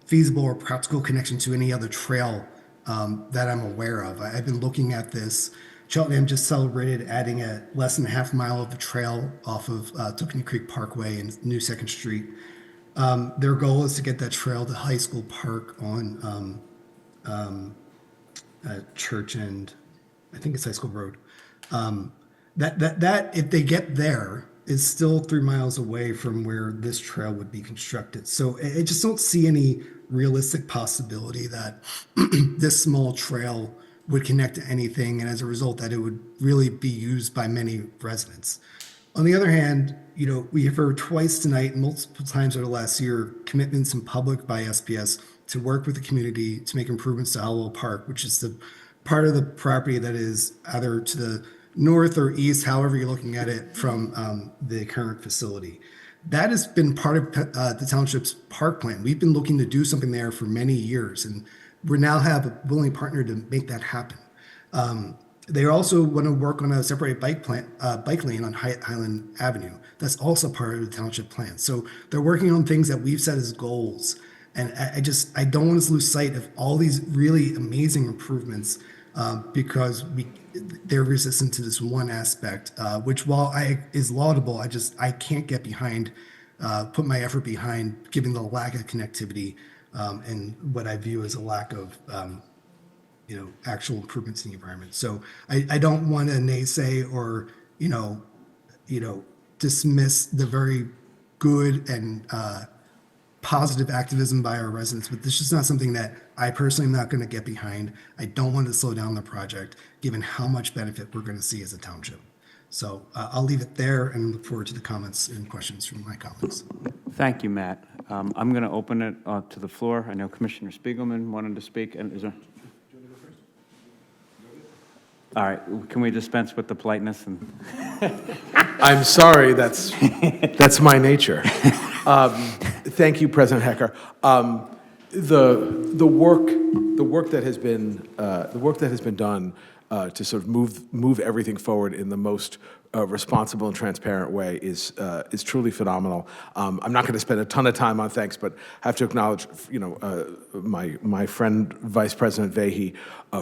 feasible or practical connection to any other trail that I'm aware of. I've been looking at this. Cheltenham just celebrated adding a less than a half mile of the trail off of Tokenie Creek Parkway and New 2nd Street. Their goal is to get that trail to High School Park on Church and I think it's High School Road. That if they get there, is still 3 miles away from where this trail would be constructed. So I just don't see any realistic possibility that this small trail would connect to anything, and as a result that it would really be used by many residents. On the other hand, we have heard twice tonight, multiple times over the last year, commitments in public by SPS to work with the community to make improvements to Hallowell Park, which is the part of the property that is either to the north or east, however you're looking at it, from the current facility. That has been part of the township's park plan. We've been looking to do something there for many years, and we now have a willing partner to make that happen. They also want to work on a separated bike lane on Highland Avenue. That's also part of the township plan. So they're working on things that we've set as goals. And I don't want us to lose sight of all these really amazing improvements because they're resistant to this one aspect, which while is laudable, I can't get behind, put my effort behind given the lack of connectivity and what I view as a lack of actual improvements in the environment. So I don't want to naysay or dismiss the very good and positive activism by our residents, but this is not something that I personally am not going to get behind. I don't want to slow down the project given how much benefit we're going to see as a township. So I'll leave it there and look forward to the comments and questions from my colleagues. Thank you, Matt. I'm going to open it to the floor. I know Commissioner Spiegelman wanted to speak. And is there? All right. Can we dispense with the politeness? I'm sorry. That's my nature. Thank you, President Hecker. The work that has been done to sort of move everything forward in the most responsible and transparent way is truly phenomenal. I'm not going to spend a ton of time on thanks, but I have to acknowledge, my friend Vice President Vahey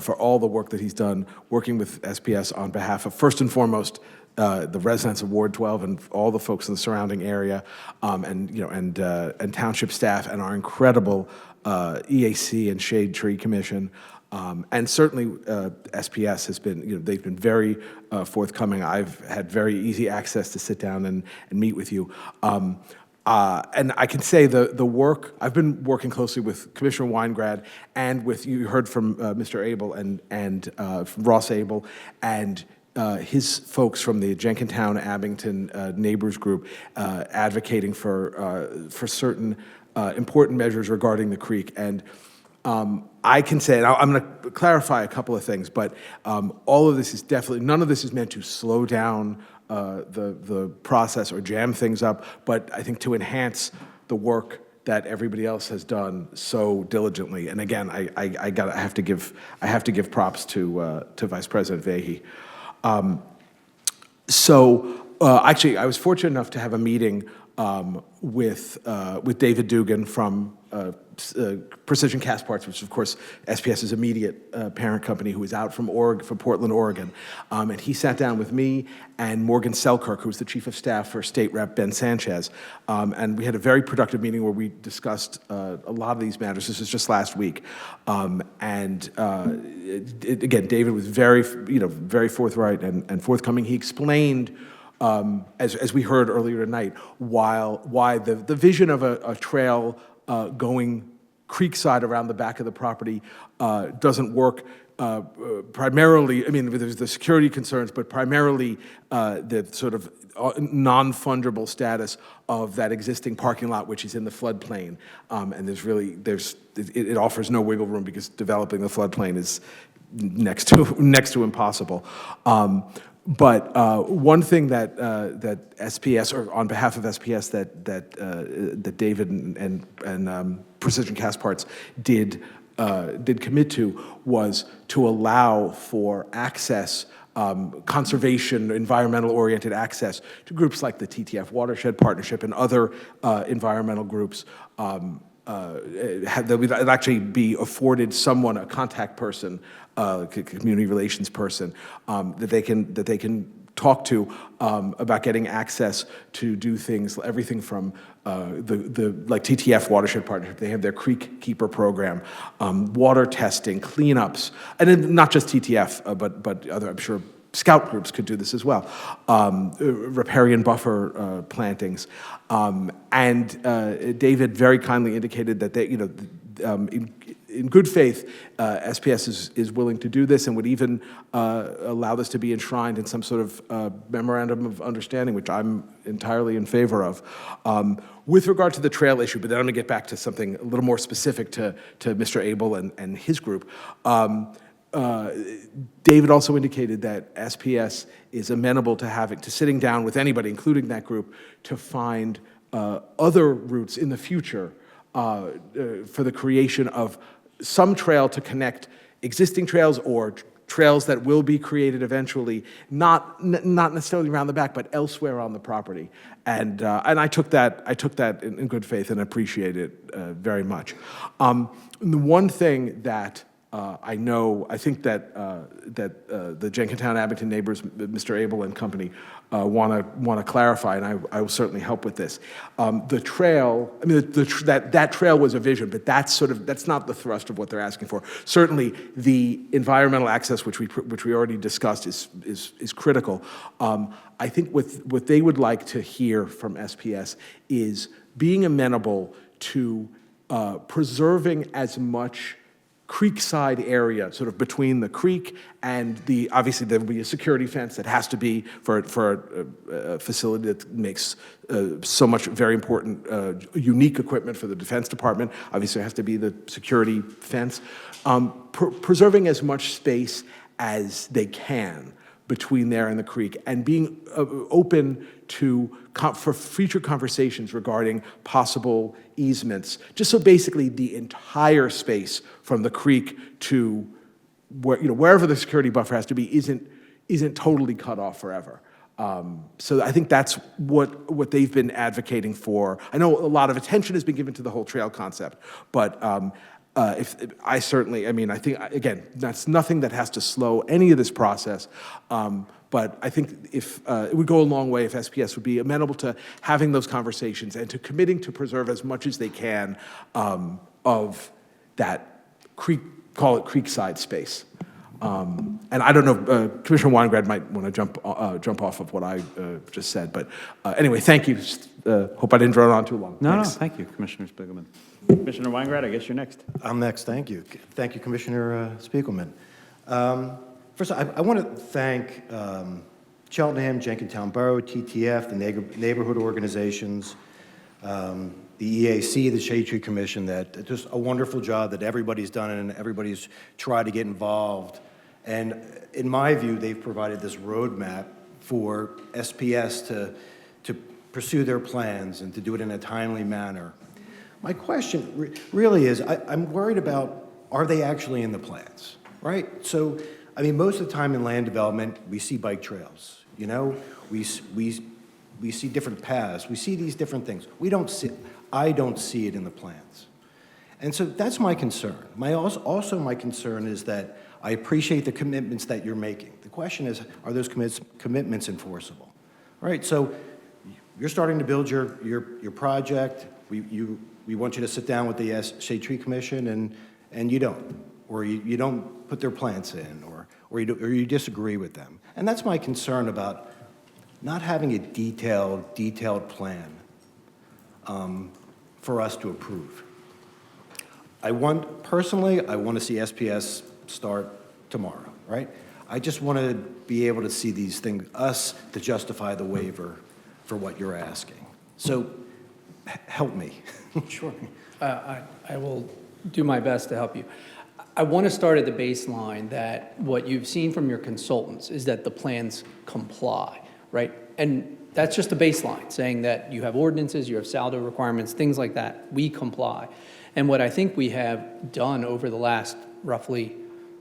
for all the work that he's done working with SPS on behalf of, first and foremost, the residents of Ward 12 and all the folks in the surrounding area, and township staff and our incredible EAC and Shade Tree Commission. And certainly SPS has been, they've been very forthcoming. I've had very easy access to sit down and meet with you. And I can say the work, I've been working closely with Commissioner Weingrad and with, you heard from Mr. Abel and from Ross Abel and his folks from the Jenkintown Abington Neighbors Group advocating for certain important measures regarding the creek. And I can say, and I'm going to clarify a couple of things, but all of this is definitely, none of this is meant to slow down the process or jam things up, but I think to enhance the work that everybody else has done so diligently. And again, I have to give props to Vice President Vahey. Actually, I was fortunate enough to have a meeting with David Dugan from Precision Cast Parts, which is, of course, SPS's immediate parent company, who is out from Portland, Oregon. And he sat down with me and Morgan Selkirk, who's the Chief of Staff for State Rep Ben Sanchez. And we had a very productive meeting where we discussed a lot of these matters. This was just last week. Again, David was very forthright and forthcoming. He explained, as we heard earlier tonight, why the vision of a trail going creekside around the back of the property doesn't work primarily. I mean, there's the security concerns, but primarily the sort of non-fungible status of that existing parking lot, which is in the floodplain. And it offers no wiggle room because developing the floodplain is next to impossible. But one thing that SPS, or on behalf of SPS, that David and Precision Cast Parts did commit to was to allow for access, conservation, environmental-oriented access to groups like the TTF Watershed Partnership and other environmental groups. That would actually be afforded someone, a contact person, community relations person, that they can talk to about getting access to do things, everything from like TTF Watershed Partnership. They have their Creek Keeper program, water testing, cleanups, and then not just TTF, but other, I'm sure, scout groups could do this as well. Riparian buffer plantings. And David very kindly indicated that they, in good faith, SPS is willing to do this and would even allow this to be enshrined in some sort of memorandum of understanding, which I'm entirely in favor of. With regard to the trail issue, but then I'm going to get back to something a little more specific to Mr. Abel and his group. David also indicated that SPS is amenable to sitting down with anybody, including that group, to find other routes in the future for the creation of some trail to connect existing trails or trails that will be created eventually, not necessarily around the back, but elsewhere on the property. And I took that in good faith and appreciate it very much. The one thing that I think that the Jenkintown Abington Neighbors, Mr. Abel and company, want to clarify, and I will certainly help with this. The trail, I mean, that trail was a vision, but that's not the thrust of what they're asking for. Certainly, the environmental access, which we already discussed, is critical. I think what they would like to hear from SPS is being amenable to preserving as much creekside area, sort of between the creek and obviously there will be a security fence that has to be for a facility that makes so much very important, unique equipment for the Defense Department. Obviously, there has to be the security fence. Preserving as much space as they can between there and the creek, and being open for future conversations regarding possible easements, just so basically the entire space from the creek to wherever the security buffer has to be isn't totally cut off forever. So I think that's what they've been advocating for. I know a lot of attention has been given to the whole trail concept, but I think, again, that's nothing that has to slow any of this process. But I think it would go a long way if SPS would be amenable to having those conversations and to committing to preserve as much as they can of that call it creekside space. And I don't know, Commissioner Weingrad might want to jump off of what I just said, but anyway, thank you. Hope I didn't drone on too long. No, Thanks. thank you, Commissioner Spiegelman. Commissioner Weingrad, I guess you're next. I'm next, thank you. Thank you, Commissioner Spiegelman. First, I want to thank Cheltenham, Jenkintown Borough, TTF, the neighborhood organizations, the EAC, the Shade Tree Commission, that just a wonderful job that everybody's done and everybody's tried to get involved. And in my view, they've provided this roadmap for SPS to pursue their plans and to do it in a timely manner. My question really is, I'm worried about, are they actually in the plans, right? So, I mean, most of the time in land development, we see bike trails, you know? We see different paths, we see these different things. I don't see it in the plans. And so that's my concern. Also my concern is that I appreciate the commitments that you're making. The question is, are those commitments enforceable? All right, so you're starting to build your project. We want you to sit down with the Shade Tree Commission, and you don't, or you don't put their plans in, or you disagree with them. And that's my concern about not having a detailed plan for us to approve. Personally, I want to see SPS start tomorrow, right? I just want to be able to see these things, to justify the waiver for what you're asking. So help me. Sure. I will do my best to help you. I want to start at the baseline that what you've seen from your consultants is that the plans comply, right? And that's just a baseline, saying that you have ordinances, you have saldo requirements, things like that. We comply. And what I think we have done over the last roughly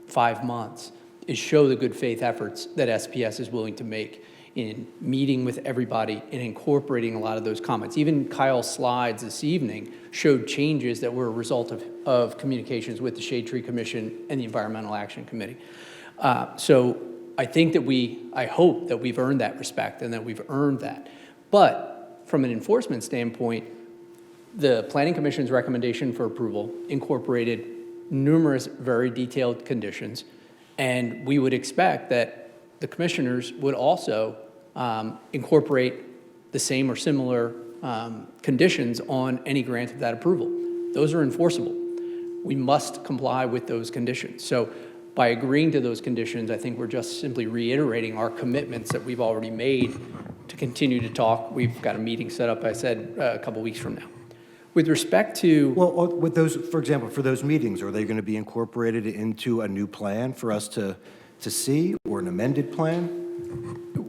5 months is show the good faith efforts that SPS is willing to make in meeting with everybody and incorporating a lot of those comments. Even Kyle's slides this evening showed changes that were a result of communications with the Shade Tree Commission and the Environmental Action Committee. So I think that I hope that we've earned that respect and that we've earned that. But from an enforcement standpoint, the Planning Commission's recommendation for approval incorporated numerous very detailed conditions, and we would expect that the commissioners would also incorporate the same or similar conditions on any grant of that approval. Those are enforceable. We must comply with those conditions. So by agreeing to those conditions, I think we're just simply reiterating our commitments that we've already made to continue to talk. We've got a meeting set up, I said, a couple weeks from now. With respect to... Well, with those, for example, for those meetings, are they going to be incorporated into a new plan for us to see, or an amended plan? The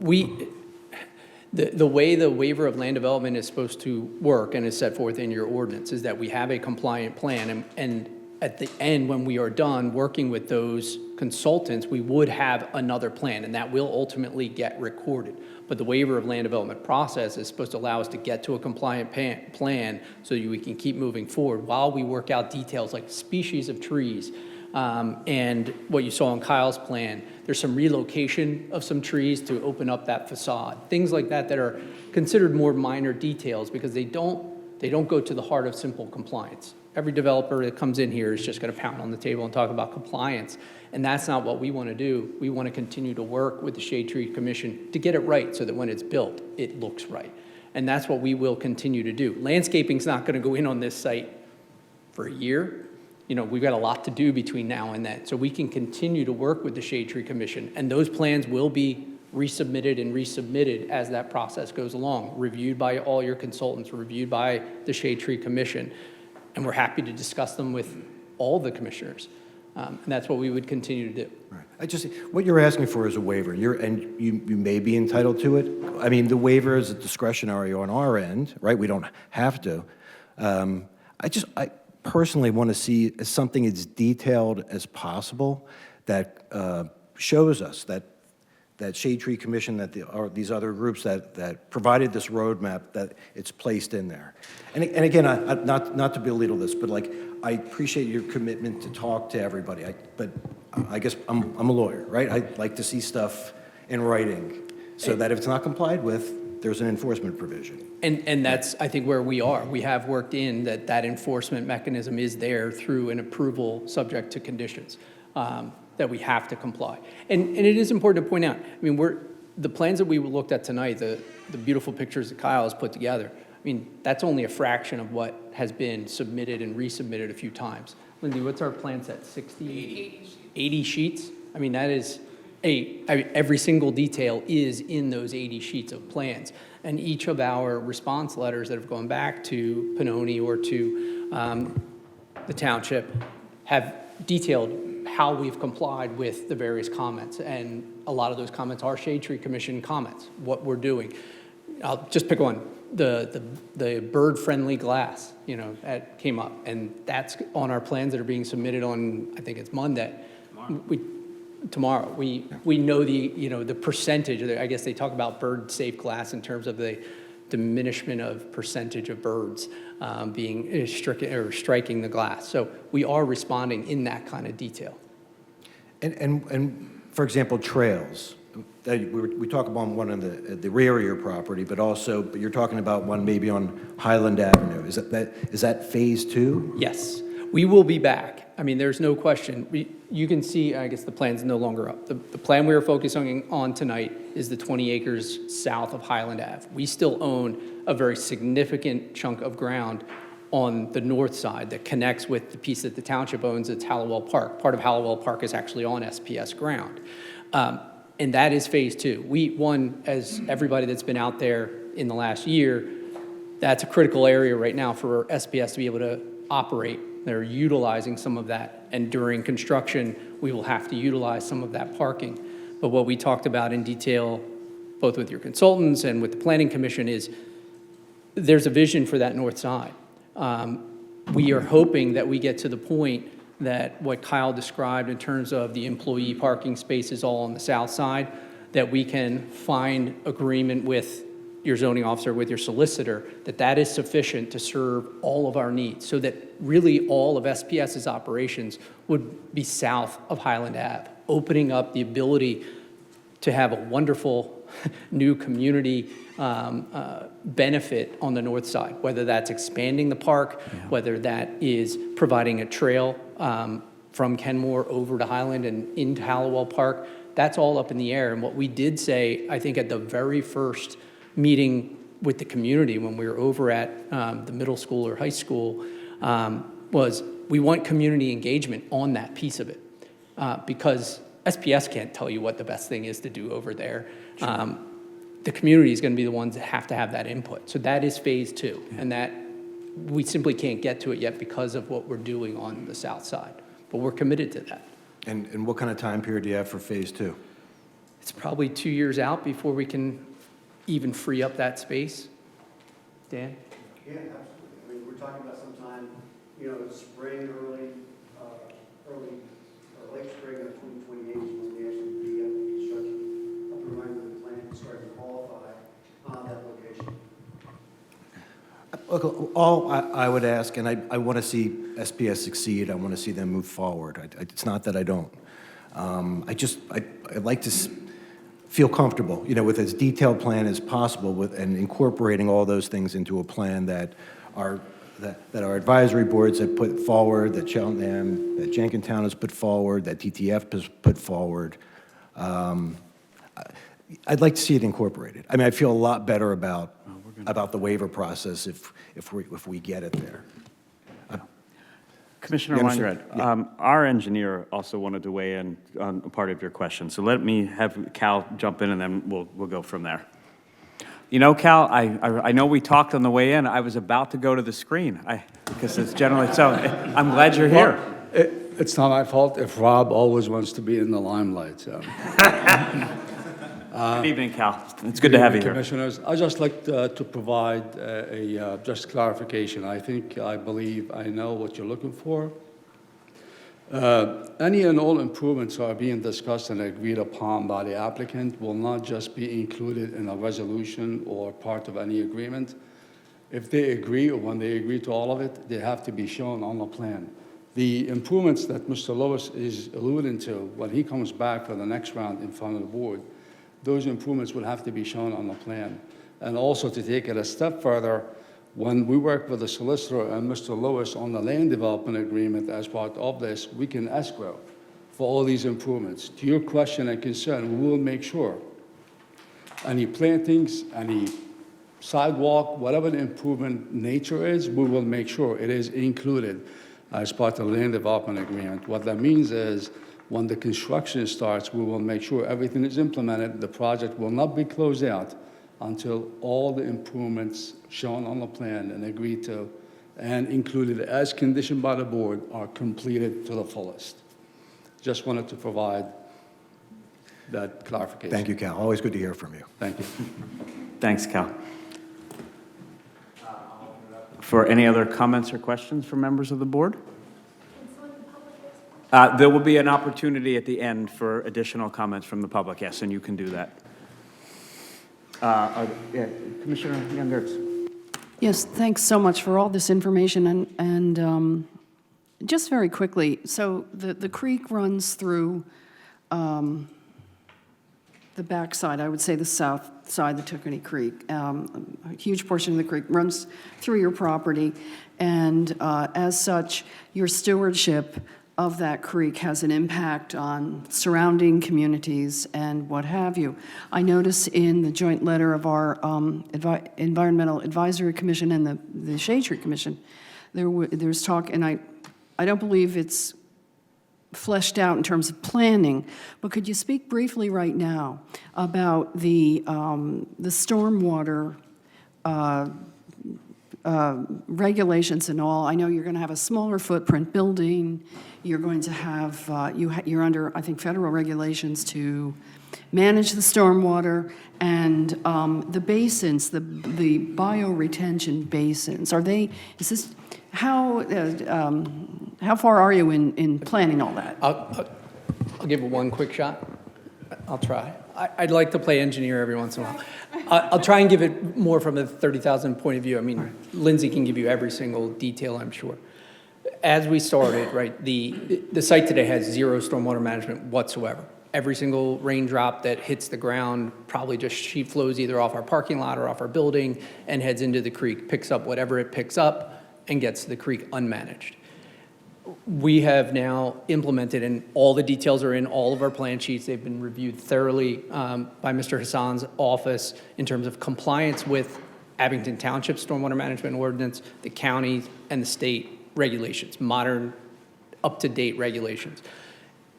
way the waiver of land development is supposed to work and is set forth in your ordinance is that we have a compliant plan, and at the end, when we are done working with those consultants, we would have another plan, and that will ultimately get recorded. But the waiver of land development process is supposed to allow us to get to a compliant plan so that we can keep moving forward while we work out details like species of trees. And what you saw in Kyle's plan, there's some relocation of some trees to open up that facade. Things like that that are considered more minor details because they don't go to the heart of simple compliance. Every developer that comes in here is just going to pound on the table and talk about compliance. And that's not what we want to do. We want to continue to work with the Shade Tree Commission to get it right so that when it's built, it looks right. And that's what we will continue to do. Landscaping's not going to go in on this site for a year. You know, we've got a lot to do between now and then. So we can continue to work with the Shade Tree Commission, and those plans will be resubmitted as that process goes along, reviewed by all your consultants, reviewed by the Shade Tree Commission. And we're happy to discuss them with all the commissioners. And that's what we would continue to do. Right. What you're asking for is a waiver, and you may be entitled to it. I mean, the waiver is discretionary on our end, right? We don't have to. I personally want to see something as detailed as possible that shows us that Shade Tree Commission, or these other groups that provided this roadmap, that it's placed in there. And again, not to belittle this, but like, I appreciate your commitment to talk to everybody, but I guess I'm a lawyer, right? I'd like to see stuff in writing so that if it's not complied with, there's an enforcement provision. And that's, I think, where we are. We have worked in that enforcement mechanism is there through an approval subject to conditions. that we have to comply. And it is important to point out, I mean, the plans that we looked at tonight, the beautiful pictures that Kyle has put together, I mean, that's only a fraction of what has been submitted and resubmitted a few times. Lindy, what's our plan set, 60? 80 sheets? I mean, that is every single detail is in those 80 sheets of plans. And each of our response letters that have gone back to Pannoni or to the township have detailed how we've complied with the various comments. And a lot of those comments are Shade Tree Commission comments, what we're doing. I'll just pick one. The bird-friendly glass, that came up, and that's on our plans that are being submitted on, I think it's Monday. Tomorrow. We know the percentage. I guess they talk about bird-safe glass in terms of the diminishment of percentage of birds being striking the glass. So we are responding in that kind of detail. And for example, trails. We talk about one on the rear of your property, but you're talking about one maybe on Highland Avenue. Is that phase 2? Yes, we will be back. I mean, there's no question. You can see, I guess the plan's no longer up. The plan we are focusing on tonight is the 20 acres south of Highland Ave. We still own a very significant chunk of ground on the north side that connects with the piece that the township owns. It's Hallowell Park. Part of Hallowell Park is actually on SPS ground. And that is phase 2. As everybody that's been out there in the last year, that's a critical area right now for SPS to be able to operate. They're utilizing some of that. And during construction, we will have to utilize some of that parking. But what we talked about in detail, both with your consultants and with the Planning Commission, is there's a vision for that north side. We are hoping that we get to the point that what Kyle described in terms of the employee parking spaces all on the south side, that we can find agreement with your zoning officer, with your solicitor, that is sufficient to serve all of our needs, so that really all of SPS's operations would be south of Highland Ave, opening up the ability to have a wonderful new community benefit on the north side, whether that's expanding the park, whether that is providing a trail from Kenmore over to Highland and into Hallowell Park. That's all up in the air. And what we did say, I think at the very first meeting with the community when we were over at the middle school or high school, was we want community engagement on that piece of it, because SPS can't tell you what the best thing is to do over there. Sure. The community is going to be the ones that have to have that input. So that is phase 2, and that we simply can't get to it yet because of what we're doing on the south side. But we're committed to that. And what kind of time period do you have for phase 2? It's probably 2 years out before we can even free up that space. Dan? Yeah, absolutely. I mean, we're talking about sometime, spring, early or late spring of 2028 when we actually be up to construction, up and running with the plant, starting to qualify that location. Look, all I would ask, and I want to see SPS succeed. I want to see them move forward. It's not that I don't. I'd like to feel comfortable, with as detailed plan as possible and incorporating all those things into a plan that our advisory boards have put forward, that Cheltenham, that Jenkintown has put forward, that TTF has put forward. I'd like to see it incorporated. I mean, I feel a lot better about the waiver process if we get it there. Commissioner Weinrod, our engineer also wanted to weigh in on a part of your question. So let me have Cal jump in, and then we'll go from there. Cal, I know we talked on the way in. I was about to go to the screen because it's generally so. I'm glad you're here. Well, it's not my fault if Rob always wants to be in the limelight. So. Good evening, Cal. It's good to have you here. Commissioners, I'd just like to provide just clarification. I believe I know what you're looking for. Any and all improvements are being discussed and agreed upon by the applicant will not just be included in a resolution or part of any agreement. If they agree, or when they agree to all of it, they have to be shown on the plan. The improvements that Mr. Lewis is alluding to when he comes back for the next round in front of the board, those improvements will have to be shown on the plan. And also, to take it a step further, when we work with the solicitor and Mr. Lewis on the land development agreement as part of this, we can escrow for all these improvements. To your question and concern, we will make sure any plantings, any sidewalk, whatever the improvement nature is, we will make sure it is included as part of the land development agreement. What that means is when the construction starts, we will make sure everything is implemented. The project will not be closed out until all the improvements shown on the plan and agreed to and included as conditioned by the board are completed to the fullest. Just wanted to provide that clarification. Thank you, Cal. Always good to hear from you. Thank you. Thanks, Cal. For any other comments or questions from members of the board? There will be an opportunity at the end for additional comments from the public, yes, and you can do that. Yeah, Commissioner Young-Gertz. Yes, thanks so much for all this information. And just very quickly, so the creek runs through the backside, I would say the south side, the Tookoonee Creek. A huge portion of the creek runs through your property. And as such, your stewardship of that creek has an impact on surrounding communities and what have you. I notice in the joint letter of our Environmental Advisory Commission and the Shade Tree Commission, there's talk, and I don't believe it's fleshed out in terms of planning, but could you speak briefly right now about the stormwater regulations and all? I know you're going to have a smaller footprint building. You're going to have, you're under, I think, federal regulations to manage the stormwater and the basins, the bioretention basins. Are they, is this, how far are you in planning all that? I'll give it one quick shot. I'll try. I'd like to play engineer every once in a while. I'll try and give it more from a 30,000 point of view. I mean, Lindsay can give you every single detail, I'm sure. As we started, right, the site today has zero stormwater management whatsoever. Every single raindrop that hits the ground probably just sheet flows either off our parking lot or off our building and heads into the creek, picks up whatever it picks up, and gets to the creek unmanaged. We have now implemented, and all the details are in all of our plan sheets. They've been reviewed thoroughly by Mr. Hassan's office in terms of compliance with Abington Township Stormwater Management Ordinance, the county, and the state regulations, modern, up-to-date regulations.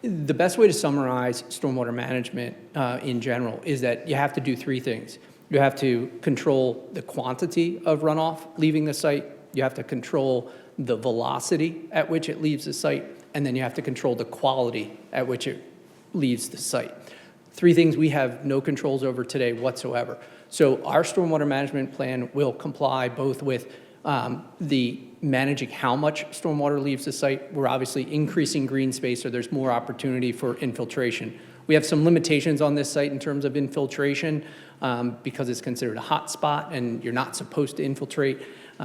The best way to summarize stormwater management in general is that you have to do three things. You have to control the quantity of runoff leaving the site. You have to control the velocity at which it leaves the site, and then you have to control the quality at which it leaves the site. Three things we have no controls over today whatsoever. So our stormwater management plan will comply both with the managing how much stormwater leaves the site. We're obviously increasing green space, so there's more opportunity for infiltration. We have some limitations on this site in terms of infiltration because it's considered a hot spot and you're not supposed to infiltrate.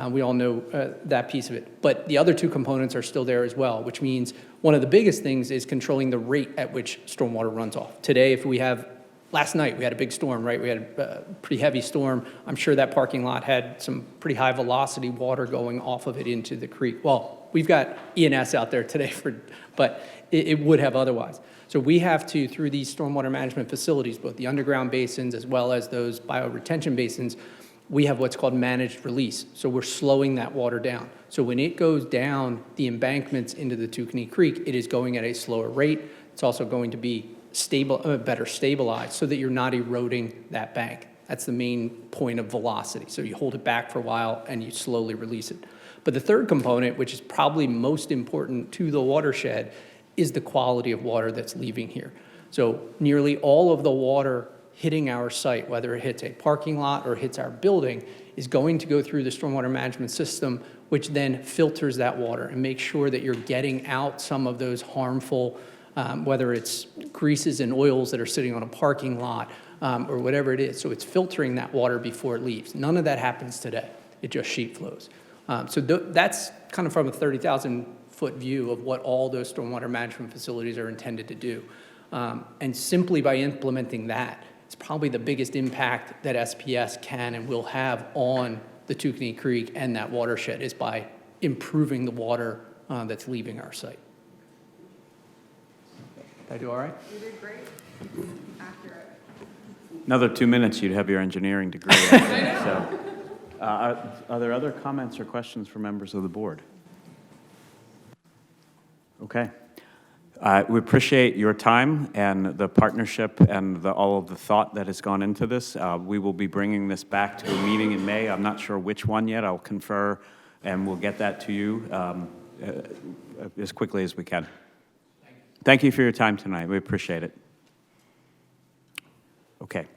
We all know that piece of it. But the other two components are still there as well, which means one of the biggest things is controlling the rate at which stormwater runs off. Today, if we have, last night we had a big storm, right? We had a pretty heavy storm. I'm sure that parking lot had some pretty high velocity water going off of it into the creek. Well, we've got E&S out there today, but it would have otherwise. So we have to, through these stormwater management facilities, both the underground basins as well as those bioretention basins, we have what's called managed release. So we're slowing that water down. So when it goes down the embankments into the Tookoonee Creek, it is going at a slower rate. It's also going to be better stabilized so that you're not eroding that bank. That's the main point of velocity. So you hold it back for a while and you slowly release it. But the third component, which is probably most important to the watershed, is the quality of water that's leaving here. So nearly all of the water hitting our site, whether it hits a parking lot or hits our building, is going to go through the stormwater management system, which then filters that water and makes sure that you're getting out some of those harmful, whether it's greases and oils that are sitting on a parking lot or whatever it is. So it's filtering that water before it leaves. None of that happens today. It just sheet flows. So that's kind of from a 30,000-foot view of what all those stormwater management facilities are intended to do. And simply by implementing that, it's probably the biggest impact that SPS can and will have on the Tookoonee Creek and that watershed is by improving the water that's leaving our site. Did I do all right? You did great. Accurate. Another 2 minutes, you'd have your engineering degree. So, are there other comments or questions for members of the board? Okay. We appreciate your time and the partnership and all of the thought that has gone into this. We will be bringing this back to a meeting in May. I'm not sure which one yet. I'll confer, and we'll get that to you as quickly as we can. Thank you for your time tonight. We appreciate it. Okay.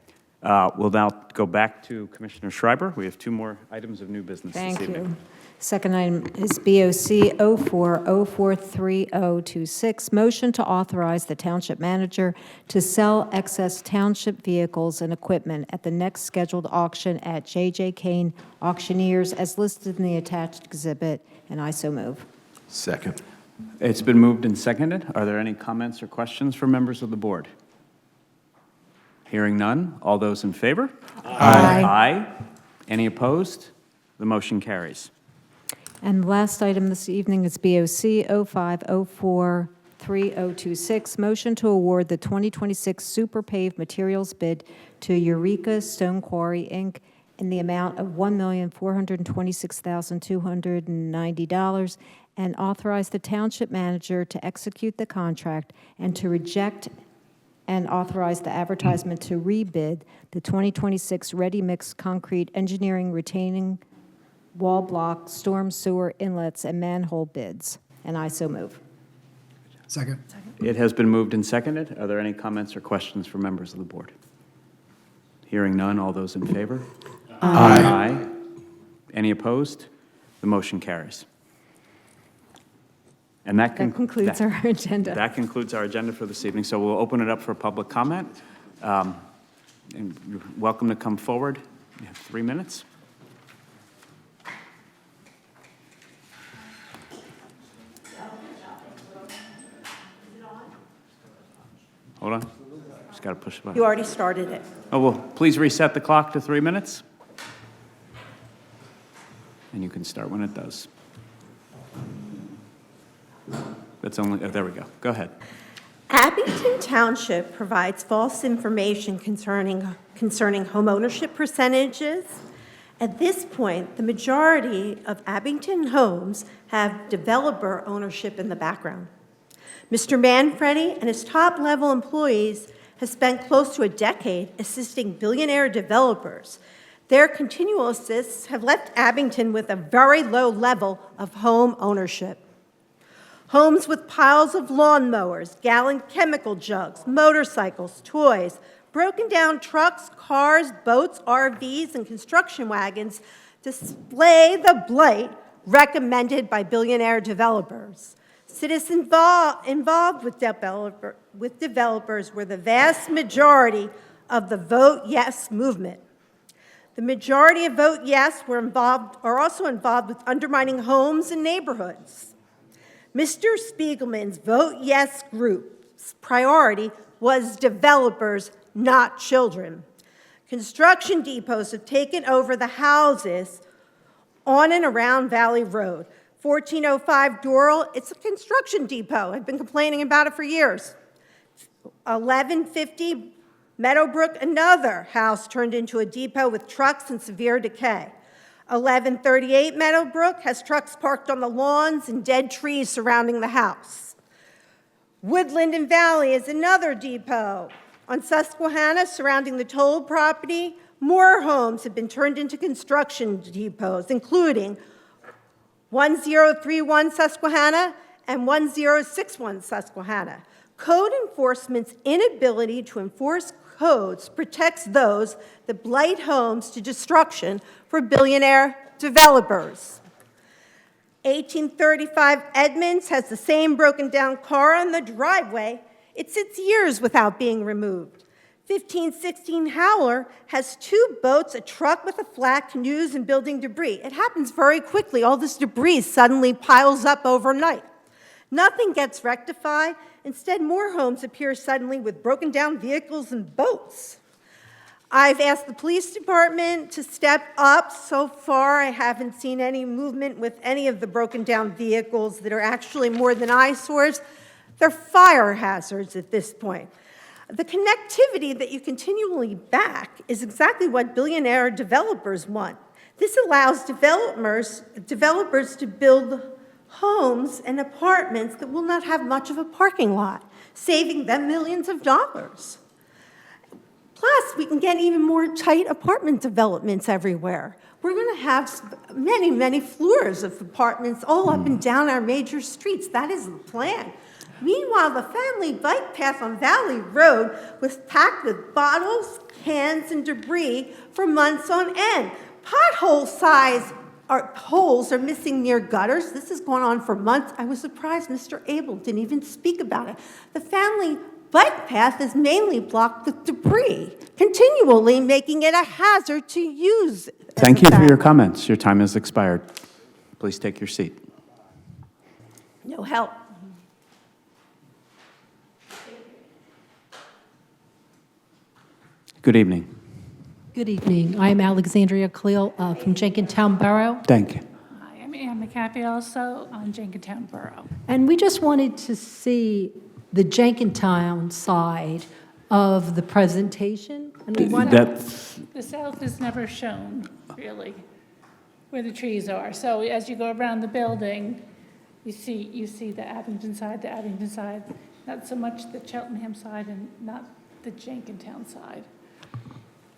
We'll now go back to Commissioner Schreiber. We have 2 more items of new business this evening. Thank you. Second item is BOC 04043026, motion to authorize the township manager to sell excess township vehicles and equipment at the next scheduled auction at J.J. Kane Auctioneers as listed in the attached exhibit, and I so move. Second. It's been moved and seconded. Are there any comments or questions from members of the board? Hearing none. All those in favor? Aye. Aye. Any opposed? The motion carries. And the last item this evening is BOC 05043026, motion to award the 2026 Super Pave Materials bid to Eureka Stone Quarry, Inc. in the amount of $1,426,290 and authorize the township manager to execute the contract and to reject and authorize the advertisement to rebid the 2026 ready-mix concrete engineering retaining wall block, storm sewer inlets, and manhole bids. And I so move. Second. It has been moved and seconded. Are there any comments or questions from members of the board? Hearing none. All those in favor? Aye. Any opposed? The motion carries. And that concludes our agenda. That concludes our agenda for this evening. So we'll open it up for public comment. And you're welcome to come forward. You have 3 minutes. Hold on. Just got to push the button. You already started it. Oh, well, please reset the clock to 3 minutes. And you can start when it does. That's only, there we go. Go ahead. Abington Township provides false information concerning home ownership percentages. At this point, the majority of Abington homes have developer ownership in the background. Mr. Manfredi and his top-level employees have spent close to a decade assisting billionaire developers. Their continual assists have left Abington with a very low level of home ownership. Homes with piles of lawnmowers, gallon chemical jugs, motorcycles, toys, broken down trucks, cars, boats, RVs, and construction wagons display the blight recommended by billionaire developers. Citizens involved with developers were the vast majority of the Vote Yes movement. The majority of Vote Yes are also involved with undermining homes and neighborhoods. Mr. Spiegelman's Vote Yes group's priority was developers, not children. Construction depots have taken over the houses on and around Valley Road. 1405 Doral, it's a construction depot. I've been complaining about it for years. 1150 Meadowbrook, another house turned into a depot with trucks in severe decay. 1138 Meadowbrook has trucks parked on the lawns and dead trees surrounding the house. Woodland and Valley is another depot. On Susquehanna, surrounding the toll property, more homes have been turned into construction depots, including 1031 Susquehanna and 1061 Susquehanna. Code enforcement's inability to enforce codes protects those that blight homes to destruction for billionaire developers. 1835 Edmonds has the same broken down car on the driveway. It sits years without being removed. 1516 Howler has 2 boats, a truck with a flat, canoes, and building debris. It happens very quickly. All this debris suddenly piles up overnight. Nothing gets rectified. Instead, more homes appear suddenly with broken down vehicles and boats. I've asked the police department to step up. So far, I haven't seen any movement with any of the broken down vehicles that are actually more than eyesores. They're fire hazards at this point. The connectivity that you continually back is exactly what billionaire developers want. This allows developers to build homes and apartments that will not have much of a parking lot, saving them millions of dollars. Plus, we can get even more tight apartment developments everywhere. We're going to have many, many floors of apartments all up and down our major streets. That is the plan. Meanwhile, the family bike path on Valley Road was packed with bottles, cans, and debris for months on end. Holes are missing near gutters. This has gone on for months. I was surprised Mr. Abel didn't even speak about it. The family bike path is mainly blocked with debris, continually making it a hazard to use. Thank you for your comments. Your time has expired. Please take your seat. No help. Good evening. Good evening. I'm Alexandria Cleel from Jenkintown Borough. Thank you. Hi, I'm Ann McCaffey, also on Jenkintown Borough. And we just wanted to see the Jenkintown side of the presentation. And we wanted, The south is never shown, really, where the trees are. So as you go around the building, you see the Abington side, not so much the Cheltenham side and not the Jenkintown side.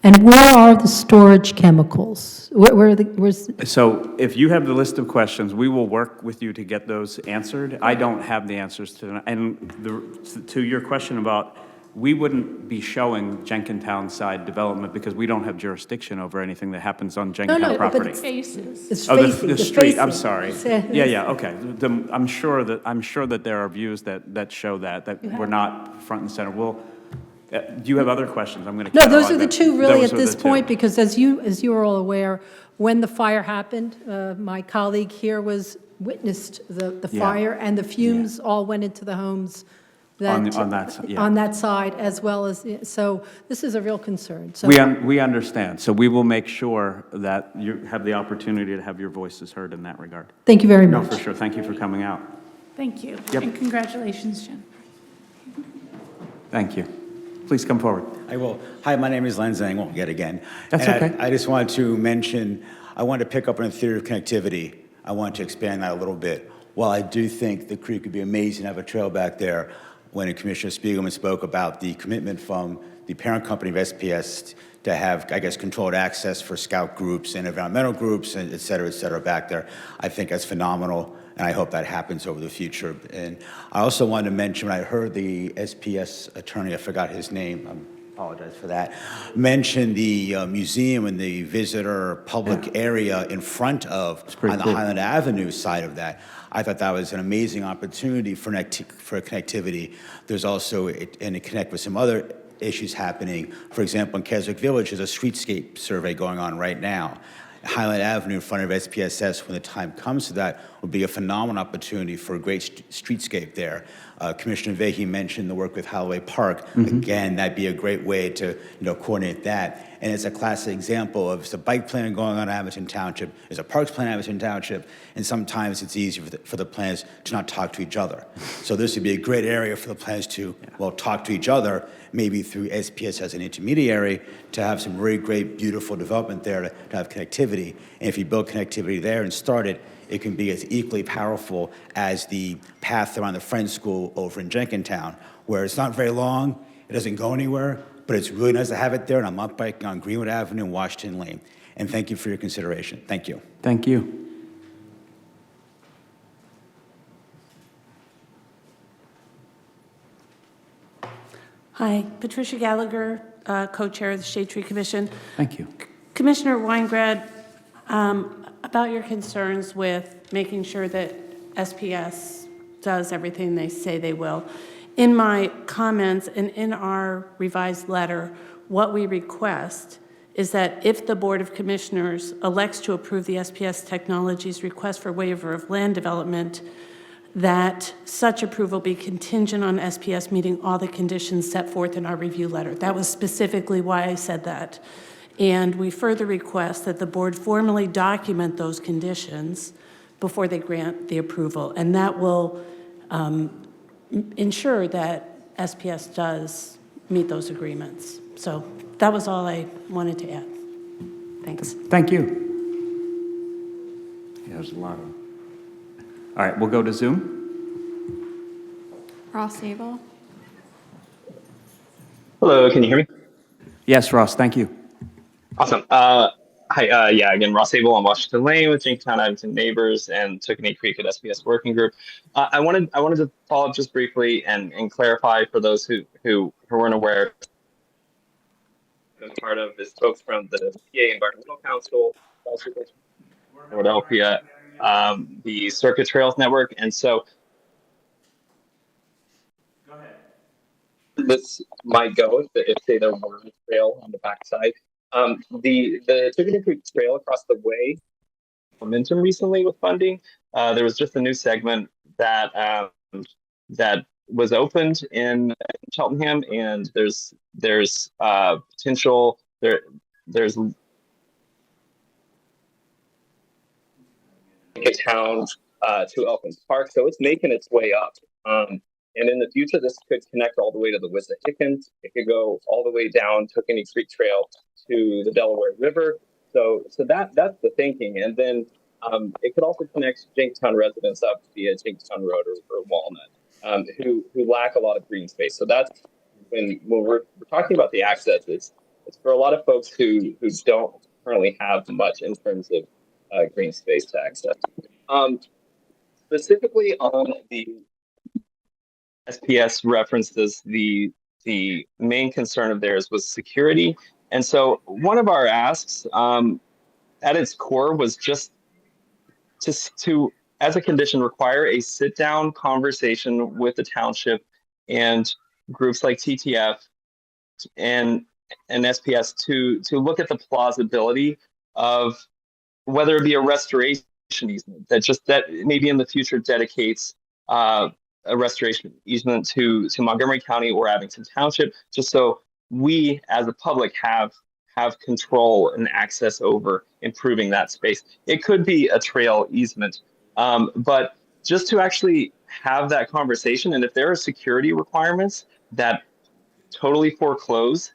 and where are the storage chemicals? Where's So if you have the list of questions, we will work with you to get those answered. I don't have the answers to, and to your question about, we wouldn't be showing Jenkintown side development because we don't have jurisdiction over anything that happens on Jenkintown property. But it's Faces. It's Oh, facing, the street, I'm sorry. It's- Yeah, okay. I'm sure that there are views that show that we're not front and center. Do you have other questions? I'm going to No, those are the two really at this point, because because as you are all aware, when the fire happened, my colleague here witnessed the Yeah. fire, and the fumes all went into the homes On that side, yeah. on that side, as well as, so this is a real concern. So We understand. So we will make sure that you have the opportunity to have your voices heard in that regard. Thank you very No, much. for sure. Thank you for coming out. Thank you. Yep. And congratulations, Jen. Thank you. Please come forward. I will. Hi, my name is Len Zhang, won't get again. That's And okay. I just wanted to mention, I wanted to pick up on the theory of connectivity. I want to expand that a little bit. While I do think the creek would be amazing to have a trail back there, when Commissioner Spiegelman spoke about the commitment from the parent company of SPS to have, I guess, controlled access for scout groups and environmental groups, and et cetera, back there, I think that's phenomenal, and I hope that happens over the future. And I also wanted to mention, when I heard the SPS attorney, I forgot his name, I apologize for that, mention the museum and the visitor public area in front of, on the cool. Highland Avenue side of that. I thought that was an amazing opportunity for connectivity. There's also, and to connect with some other issues happening. For example, in Keswick Village, there's a streetscape survey going on right now. Highland Avenue in front of SPSS, when the time comes to that, would be a phenomenal opportunity for a great streetscape there. Commissioner Vahey mentioned the work with Holloway Park. Again, that'd be a great way to coordinate that. And it's a classic example of it's a bike plan going on in Abington Township, there's a parks plan in Abington Township, and sometimes it's easier for the planners to not talk to each other. So this would be a great area for the planners to, well, talk to each other, maybe through SPS as an intermediary, to have some really great, beautiful development there to have connectivity. And if you build connectivity there and start it, it can be as equally powerful as the path around the Friends School over in Jenkintown, where it's not very long, it doesn't go anywhere, but it's really nice to have it there, and I'm up biking on Greenwood Avenue and Washington Lane. And thank you for your consideration. Thank you. Thank you. Hi, Patricia Gallagher, co-chair of the Shade Tree Commission. Thank you. Commissioner Weingrad, about your concerns with making sure that SPS does everything they say they will. In my comments and in our revised letter, what we request is that if the Board of Commissioners elects to approve the SPS Technologies request for waiver of land development, that such approval be contingent on SPS meeting all the conditions set forth in our review letter. That was specifically why I said that. And we further request that the board formally document those conditions before they grant the approval. And that will ensure that SPS does meet those agreements. So that was all I wanted to add. Thanks. Thank you. Yeah, there's a lot of. All right, we'll go to Zoom. Ross Abel. Hello, can you hear me? Yes, Ross, thank you. Awesome. Hi, yeah, again, Ross Abel on Washington Lane with Jenkintown Abington Neighbors and Tookanay Creek at SPS Working Group. I wanted to follow up just briefly and clarify for those who weren't aware. Part of is folks from the PA Environmental Council, Philadelphia, the Circuit Trails Network, and so this might go if say there were a trail on the backside. The Tookanay Creek Trail across the way, momentum recently with funding. There was just a new segment that that was opened in Cheltenham, and there's potential there's a town to Elkins Park, so it's making its way up. And in the future, this could connect all the way to the Wissahickon. It could go all the way down Tookanay Creek Trail to the Delaware River. So that's the thinking. And then it could also connect Jenkintown residents up via Jenkintown Road or Walnut, who lack a lot of green space. So that's when we're talking about the access, it's for a lot of folks who don't currently have much in terms of green space to access. Specifically on the SPS references, the main concern of theirs was security. And so one of our asks at its core was just to, as a condition, require a sit-down conversation with the township and groups like TTF and SPS to look at the plausibility of whether it be a restoration easement that maybe in the future dedicates a restoration easement to Montgomery County or Abington Township, just so we as a public have control and access over improving that space. It could be a trail easement, but just to actually have that conversation, and if there are security requirements that totally foreclose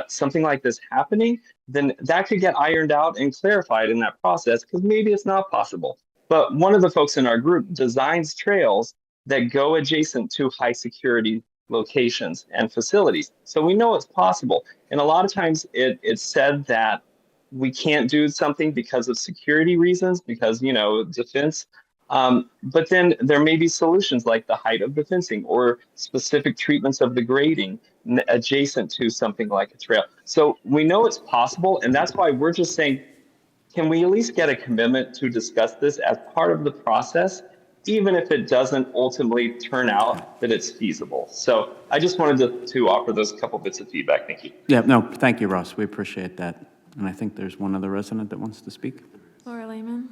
something like this happening, then that could get ironed out and clarified in that process, because maybe it's not possible. But one of the folks in our group designs trails that go adjacent to high security locations and facilities. So we know it's possible. And a lot of times it's said that we can't do something because of security reasons, because, defense. But then there may be solutions like the height of the fencing or specific treatments of the grading adjacent to something like a trail. So we know it's possible. And that's why we're just saying, can we at least get a commitment to discuss this as part of the process, even if it doesn't ultimately turn out that it's feasible? So I just wanted to offer those couple bits of feedback. Thank you. Yeah, no, thank you, Ross. We appreciate that. And I think there's one other resident that wants to speak. Laura Lehman.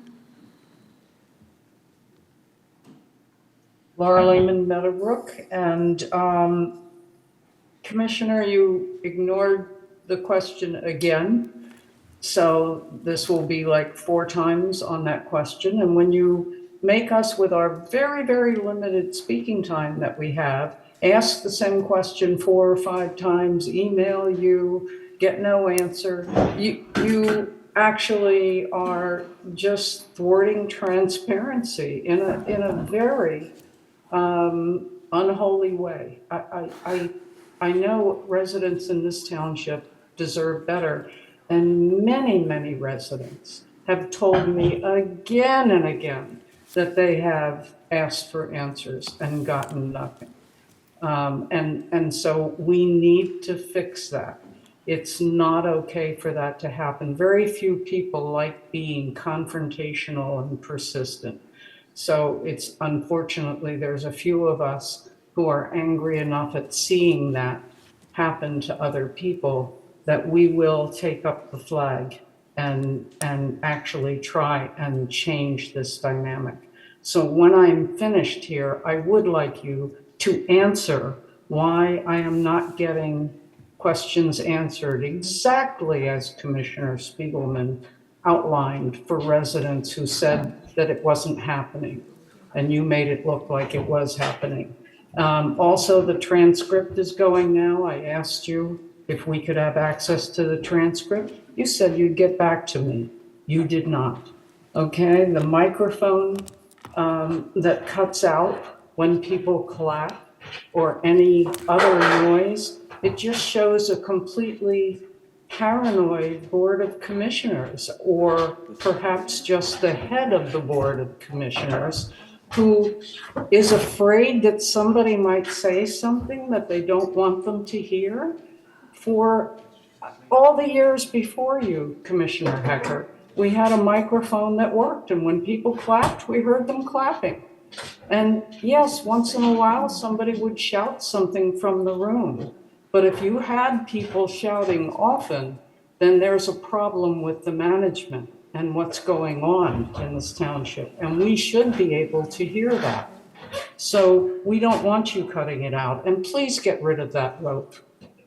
Laura Lehman, Meadowbrook. And Commissioner, you ignored the question again. So this will be like 4 times on that question. And when you make us, with our very, very limited speaking time that we have, ask the same question 4 or 5 times, email you, get no answer, you actually are just thwarting transparency in a very unholy way. I know residents in this township deserve better, and many, many residents have told me again and again that they have asked for answers and gotten nothing. And so we need to fix that. It's not okay for that to happen. Very few people like being confrontational and persistent. So it's unfortunately, there's a few of us who are angry enough at seeing that happen to other people that we will take up the flag and actually try and change this dynamic. So when I'm finished here, I would like you to answer why I am not getting questions answered exactly as Commissioner Spiegelman outlined for residents who said that it wasn't happening, and you made it look like it was happening. Also, the transcript is going now. I asked you if we could have access to the transcript. You said you'd get back to me. You did not. Okay, the microphone that cuts out when people clap or any other noise, it just shows a completely paranoid Board of Commissioners, or perhaps just the head of the Board of Commissioners, who is afraid that somebody might say something that they don't want them to hear. For all the years before you, Commissioner Hecker, we had a microphone that worked, and when people clapped, we heard them clapping. And yes, once in a while, somebody would shout something from the room. But if you had people shouting often, then there's a problem with the management and what's going on in this township. And we should be able to hear that. So we don't want you cutting it out. And please get rid of that rope.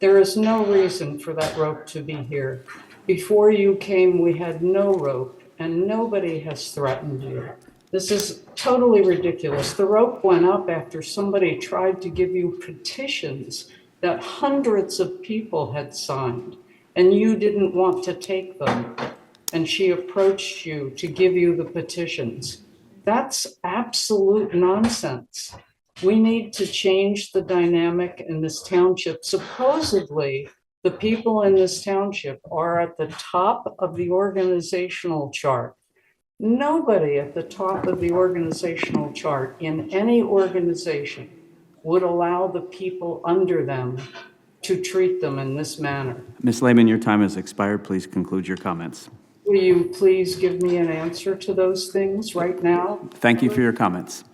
There is no reason for that rope to be here. Before you came, we had no rope, and nobody has threatened you. This is totally ridiculous. The rope went up after somebody tried to give you petitions that hundreds of people had signed, and you didn't want to take them. And she approached you to give you the petitions. That's absolute nonsense. We need to change the dynamic in this township. Supposedly, the people in this township are at the top of the organizational chart. Nobody at the top of the organizational chart in any organization would allow the people under them to treat them in this manner. Ms. Lehman, your time has expired. Please conclude your comments. Will you please give me an answer to those things right now? Thank you for your comments.